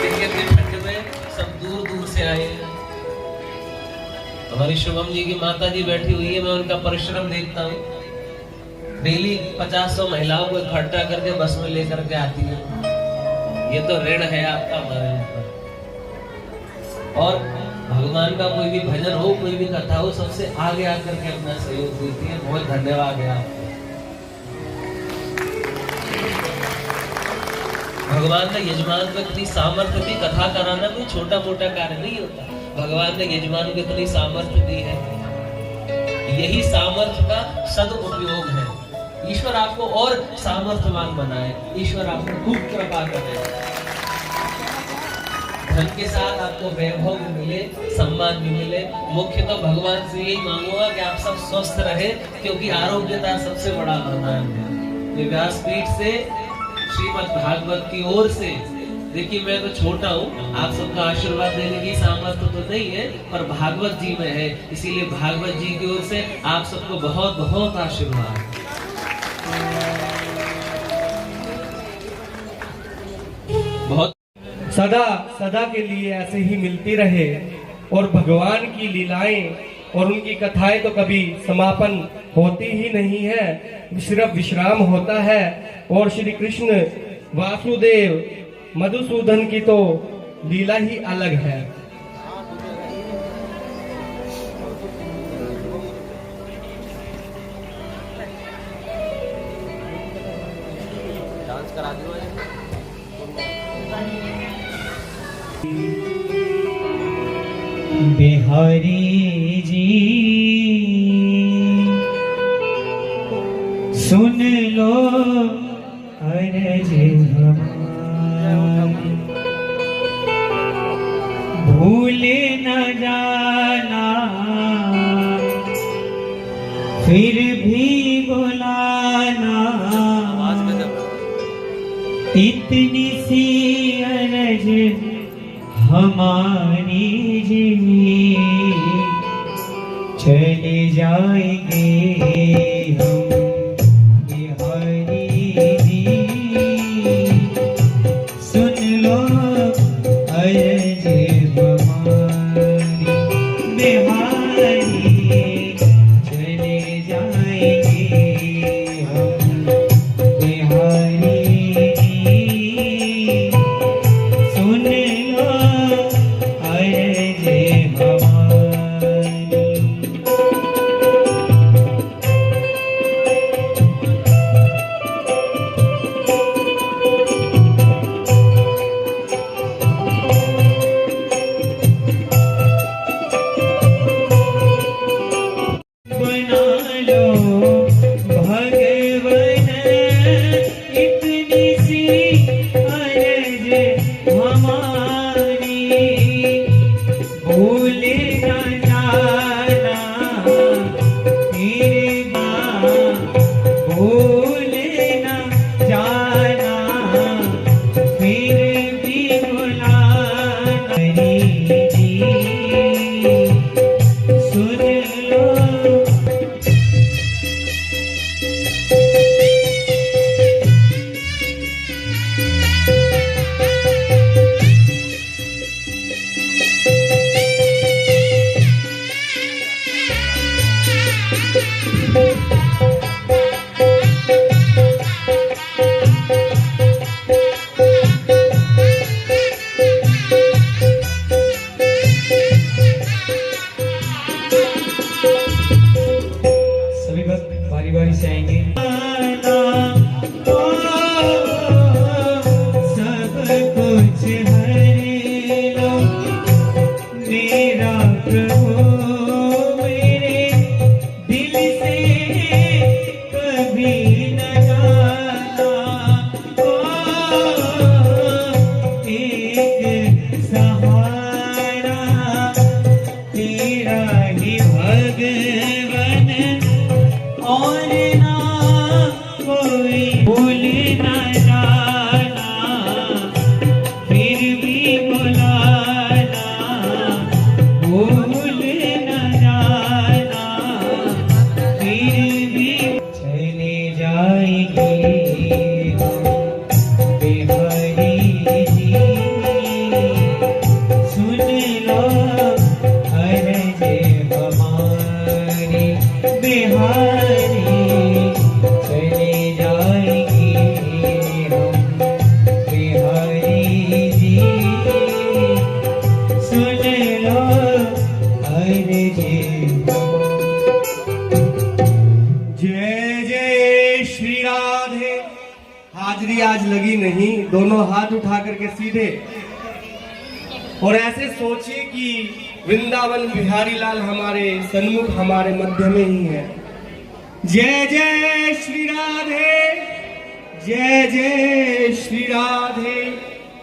ठंड में सब दूर दूर से आए हैं। हमारी शुभम जी की माता जी बैठी हुई है, मैं उनका परिश्रम देखता हूँ। डेली 50-100 महिलाओं को इकट्ठा करके बस में लेकर के आती है। ये तो ऋण है आपका हमारे ऊपर। और भगवान का कोई भी भजन हो, कोई भी कथा हो, सबसे आगे आकर के अपना सहयोग देती है। बहुत धन्यवाद है आपको। भगवान ने यजमान को इतनी सामर्थ्य दी, कथा कराना कोई छोटा मोटा कार्य नहीं होता। भगवान ने यजमान को इतनी सामर्थ्य दी है, यही सामर्थ्य का सदुपयोग है। ईश्वर आपको और सामर्थ्यवान बनाए, ईश्वर आपको खूब कृपा करे, धन के साथ आपको वैभव भी मिले, सम्मान भी मिले। मुख्य तो भगवान से यही मांगूंगा कि आप सब स्वस्थ रहे, क्योंकि आरोग्यता सबसे बड़ा वरदान है। ये व्यासपीठ से श्रीमद् भागवत की ओर से, देखिए मैं तो छोटा हूँ, आप सबका आशीर्वाद देने की सामर्थ्य तो नहीं है, पर भागवत जी में है, इसीलिए भागवत जी की ओर से आप सबको बहुत बहुत आशीर्वाद। बहुत सदा सदा के लिए ऐसे ही मिलती रहे, और भगवान की लीलाएं और उनकी कथाएं तो कभी समापन होती ही नहीं है, सिर्फ विश्राम होता है। और श्री कृष्ण वासुदेव मधुसूदन की तो लीला ही अलग है। डांस करा दो। बिहारी जी सुन लो अर्ज हमारी, भूले न जाना फिर भी बुलाना, इतनी सी अर्ज हमारी जी, चले जाएंगे हम बिहारी जी, सुन लो अर्ज हमारी, बिहारी चले जाएंगे हम बिहारी जी, सुन लो अर्ज हमारी। बना लो भगवन इतनी सी अर्ज हमारी, भूले न जाना फिर ना, भूले न जाना फिर भी बुलाना जी, सुन लो दोनों हाथ उठा करके सीधे, और ऐसे सोचिए कि वृंदावन बिहारी लाल हमारे सन्मुख हमारे मध्य में ही है। जय जय श्री राधे, जय जय श्री राधे,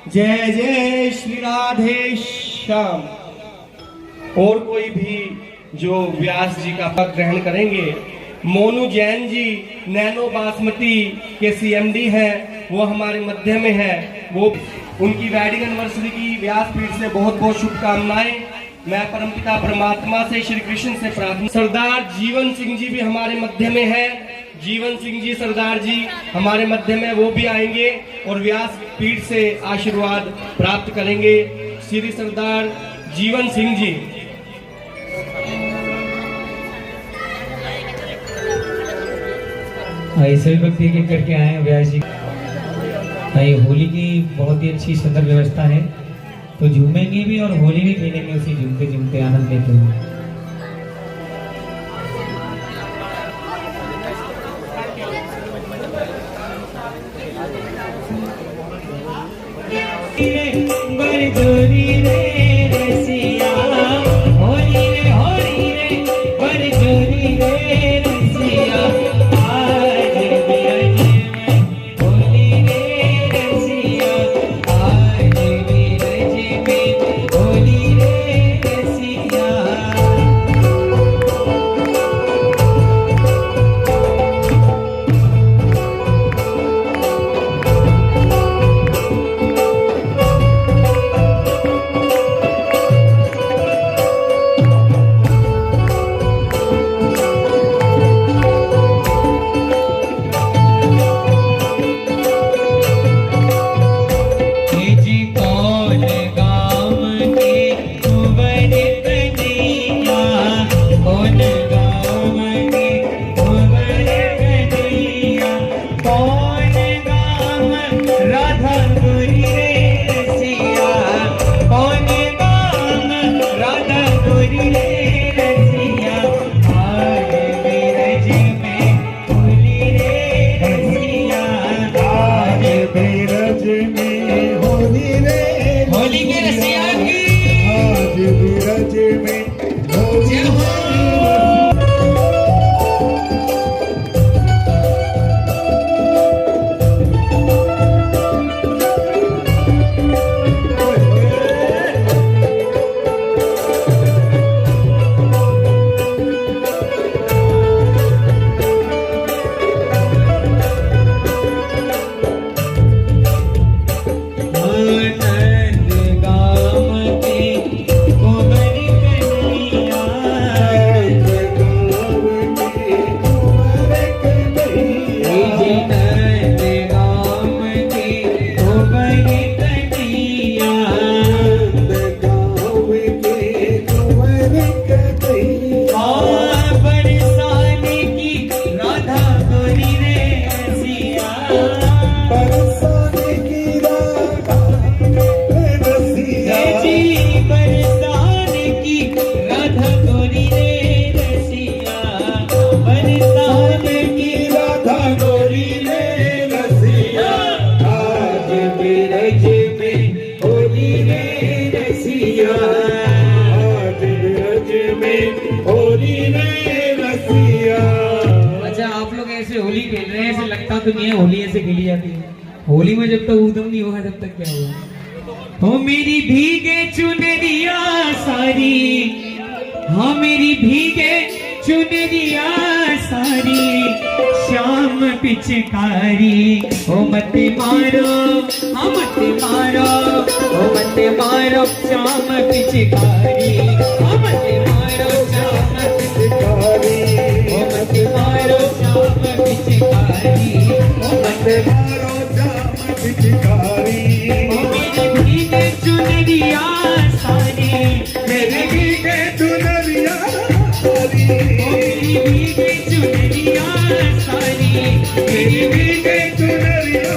जय जय श्री राधे श्याम। और कोई भी जो व्यास जी का पद ग्रहण करेंगे, मोनू जैन जी नैनो बासमती के सीएमडी हैं, वो हमारे मध्य में है। वो उनकी वेडिंग एनिवर्सरी की व्यासपीठ से बहुत बहुत शुभकामनाएं। मैं परमपिता परमात्मा से, श्री कृष्ण से प्रार्थना। सरदार जीवन सिंह जी भी हमारे मध्य में है। जीवन सिंह जी सरदार जी हमारे मध्य में, वो भी आएंगे और व्यासपीठ से आशीर्वाद प्राप्त करेंगे। श्री सरदार जीवन सिंह जी। सभी भक्ति के करके आए हैं व्यास जी। होली की बहुत ही अच्छी सुंदर व्यवस्था है, तो झूमेंगे भी और होली भी खेलेंगे उसी झूमते झूमते आनंद लेते हुए। बरजोरी रे रसिया, होली रे बरजोरी रे रसिया, आज बिरज में होली रे रसिया, आज बिरज में होली रे रसिया। अच्छा, आप लोग ऐसे होली खेल रहे हैं, ऐसे लगता तो नहीं है होली ऐसे खेली जाती है। होली में जब तक ऊधम नहीं होगा तब तक क्या होगा। हो मेरी भीगे चुनरिया सारी, हाँ मेरी भीगे चुनरिया सारी, श्याम पिचकारी ओ मत मारो, हाँ मत मारो, ओ मत मारो श्याम पिचकारी, हाँ मत मारो श्याम पिचकारी, ओ मत मारो श्याम पिचकारी, ओ मत मारो श्याम पिचकारी। ओ मेरी भीगे चुनरिया सारी, मेरी भीगे चुनरिया सारी, ओ मेरी भीगे चुनरिया सारी, मेरी भीगे चुनरिया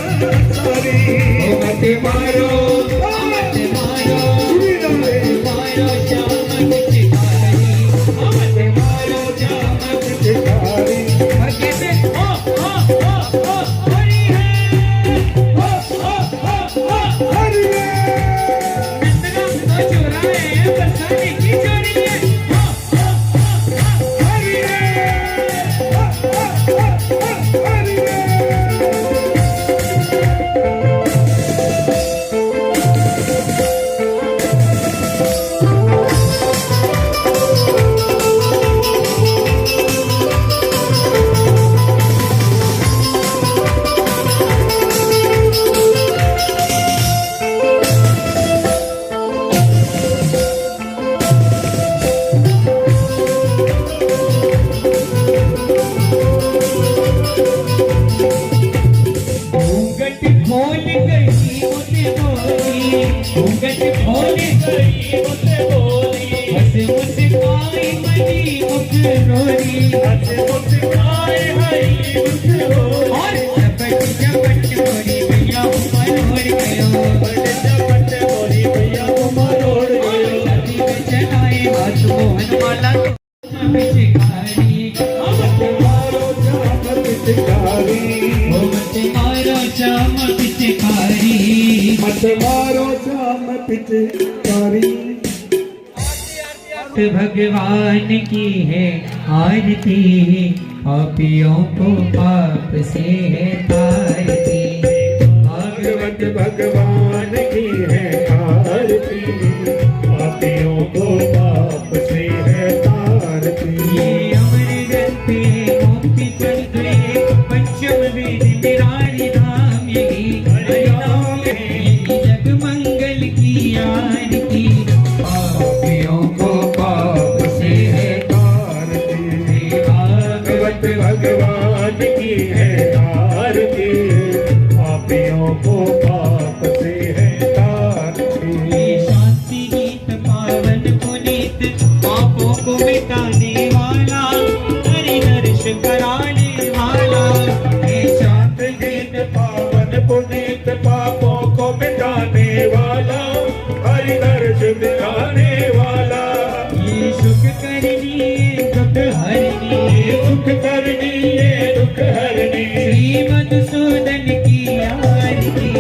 सारी, ओ मत मारो, मत मारो, मारो श्याम पिचकारी, ओ मत मारो श्याम पिचकारी। कैसे हो हरी है, हो जाने की चोरी है। भगवान की है आरती, पापियों को पाप से है तारती। भागवत भगवान की है आरती, पापियों को पाप से है तारती। ये अमर ग्रंथ मुक्ति तंत्र पंचम वेद निराली धाम यही जग मंगल की आरती, पापियों को पाप से है तारती। भागवत भगवान की है आरती, पापियों को पाप से है तारती। शांति गीत पावन पुनीत, पापों को मिटाने वाला, हरि दर्श कराने वाला। ये शांत गीत पावन पुनीत, पापों को मिटाने वाला, हरि दर्श दिखाने वाला। ये सुख करनी दुख हरनी, सुख करनी ये दुख हरनी, श्री मधुसूदन की आरती,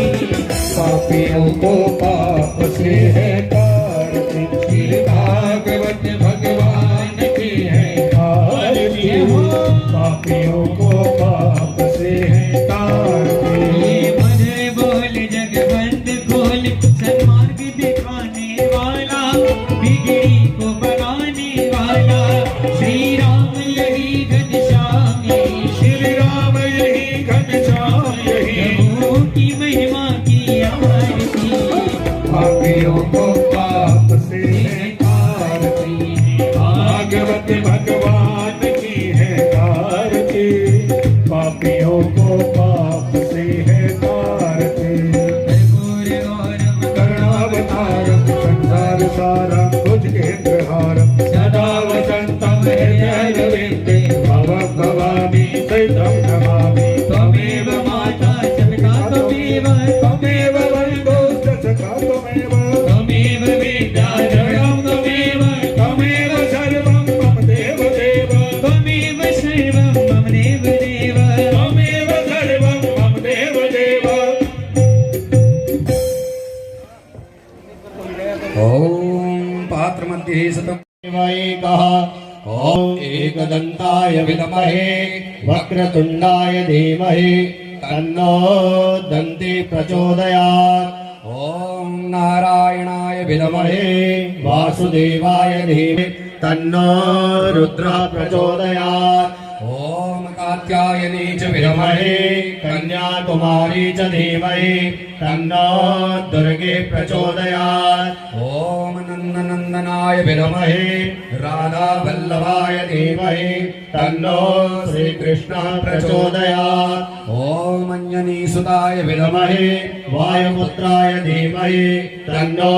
पापियों को पाप से है तारती। श्री भागवत भगवान की है आरती, पापियों को पाप से है तारती। ये मन बोल जग बंद खोल, सन्मार्ग दिखाने वाला, बिगड़ी को बनाने वाला। श्री राम यही घनश्याम यही, श्री राम यही घनश्याम यही, प्रभु की महिमा की आरती, पापियों को पाप से है तारती। भागवत भगवान की है आरती, पापियों को पाप से है तारती। करुणावतारम संसार सारम भुजगेन्द्रहारम, सदा वसन्तं हृदयरविन्दे भवं भवानी सहितं नमामि। त्वमेव माता जगता त्वमेव, त्वमेव वन्दो सखा त्वमेव, त्वमेव विद्याधरं त्वमेव, त्वमेव सर्वं मम देव देव, त्वमेव सर्वं मम देव देव। त्वमेव सर्वं मम देव देव। ओम पात्र मध्ये सतम कहा ओम एकदंताय विद्महे वक्रतुंडाय धीमहि तन्नो दन्ति प्रचोदयात्। ओम नारायणाय विद्महे वासुदेवाय धीमहि तन्नो रुद्रः प्रचोदयात्। ओम कात्यायनी च विद्महे कन्याकुमारी च धीमहि तन्नो दुर्गे प्रचोदयात्। ओम नंदनंदनाय विद्महे राधा वल्लभाय धीमहि तन्नो श्रीकृष्णः प्रचोदयात्। ओम अंजनीसुताय विद्महे वायुपुत्राय धीमहि तन्नो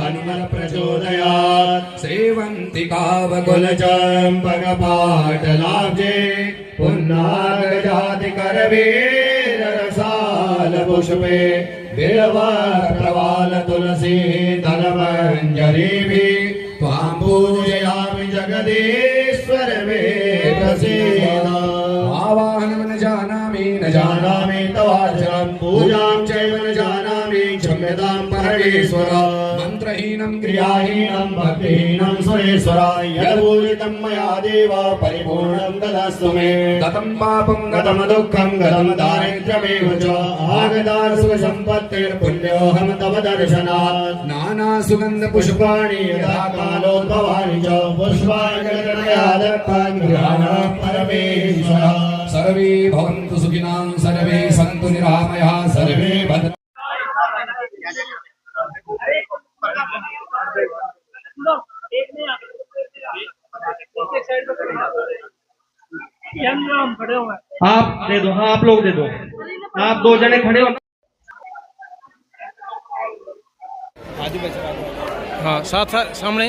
हनुमत् प्रचोदयात्। सेवन्तिकावकुलचम्पकपाटलाब्जे पुन्नागजातिकरवीररसाल पुष्पे बिल्वप्रवाल तुलसी धनमञ्जरीभिः त्वां पूजयामि जगदीश्वर मे प्रसीद। आवाहनं न जानामि तवाचलं, पूजां चैव न जानामि क्षम्यतां सुरेश्वर मन्त्रहीनं क्रियाहीनं भक्तिहीनं सुरेश्वर यद्पूजितं मया देव परिपूर्णं ददास्तु मे गतं पापं गतं दुःखं गतं दारिद्र्यमेव च आगता सुखसम्पत्तिर्पुण्योऽहं तव दर्शनात् नानासुगन्धपुष्पाणि यदा कालोद्भवानि च पुष्पाणि परमेश्वर सर्वे भवन्तु सुखिनः सर्वे सन्तु निरामयाः सर्वे भद्र आप दे दो, हाँ आप लोग दे दो, आप 2 जने खड़े हो। हाँ साथ सामने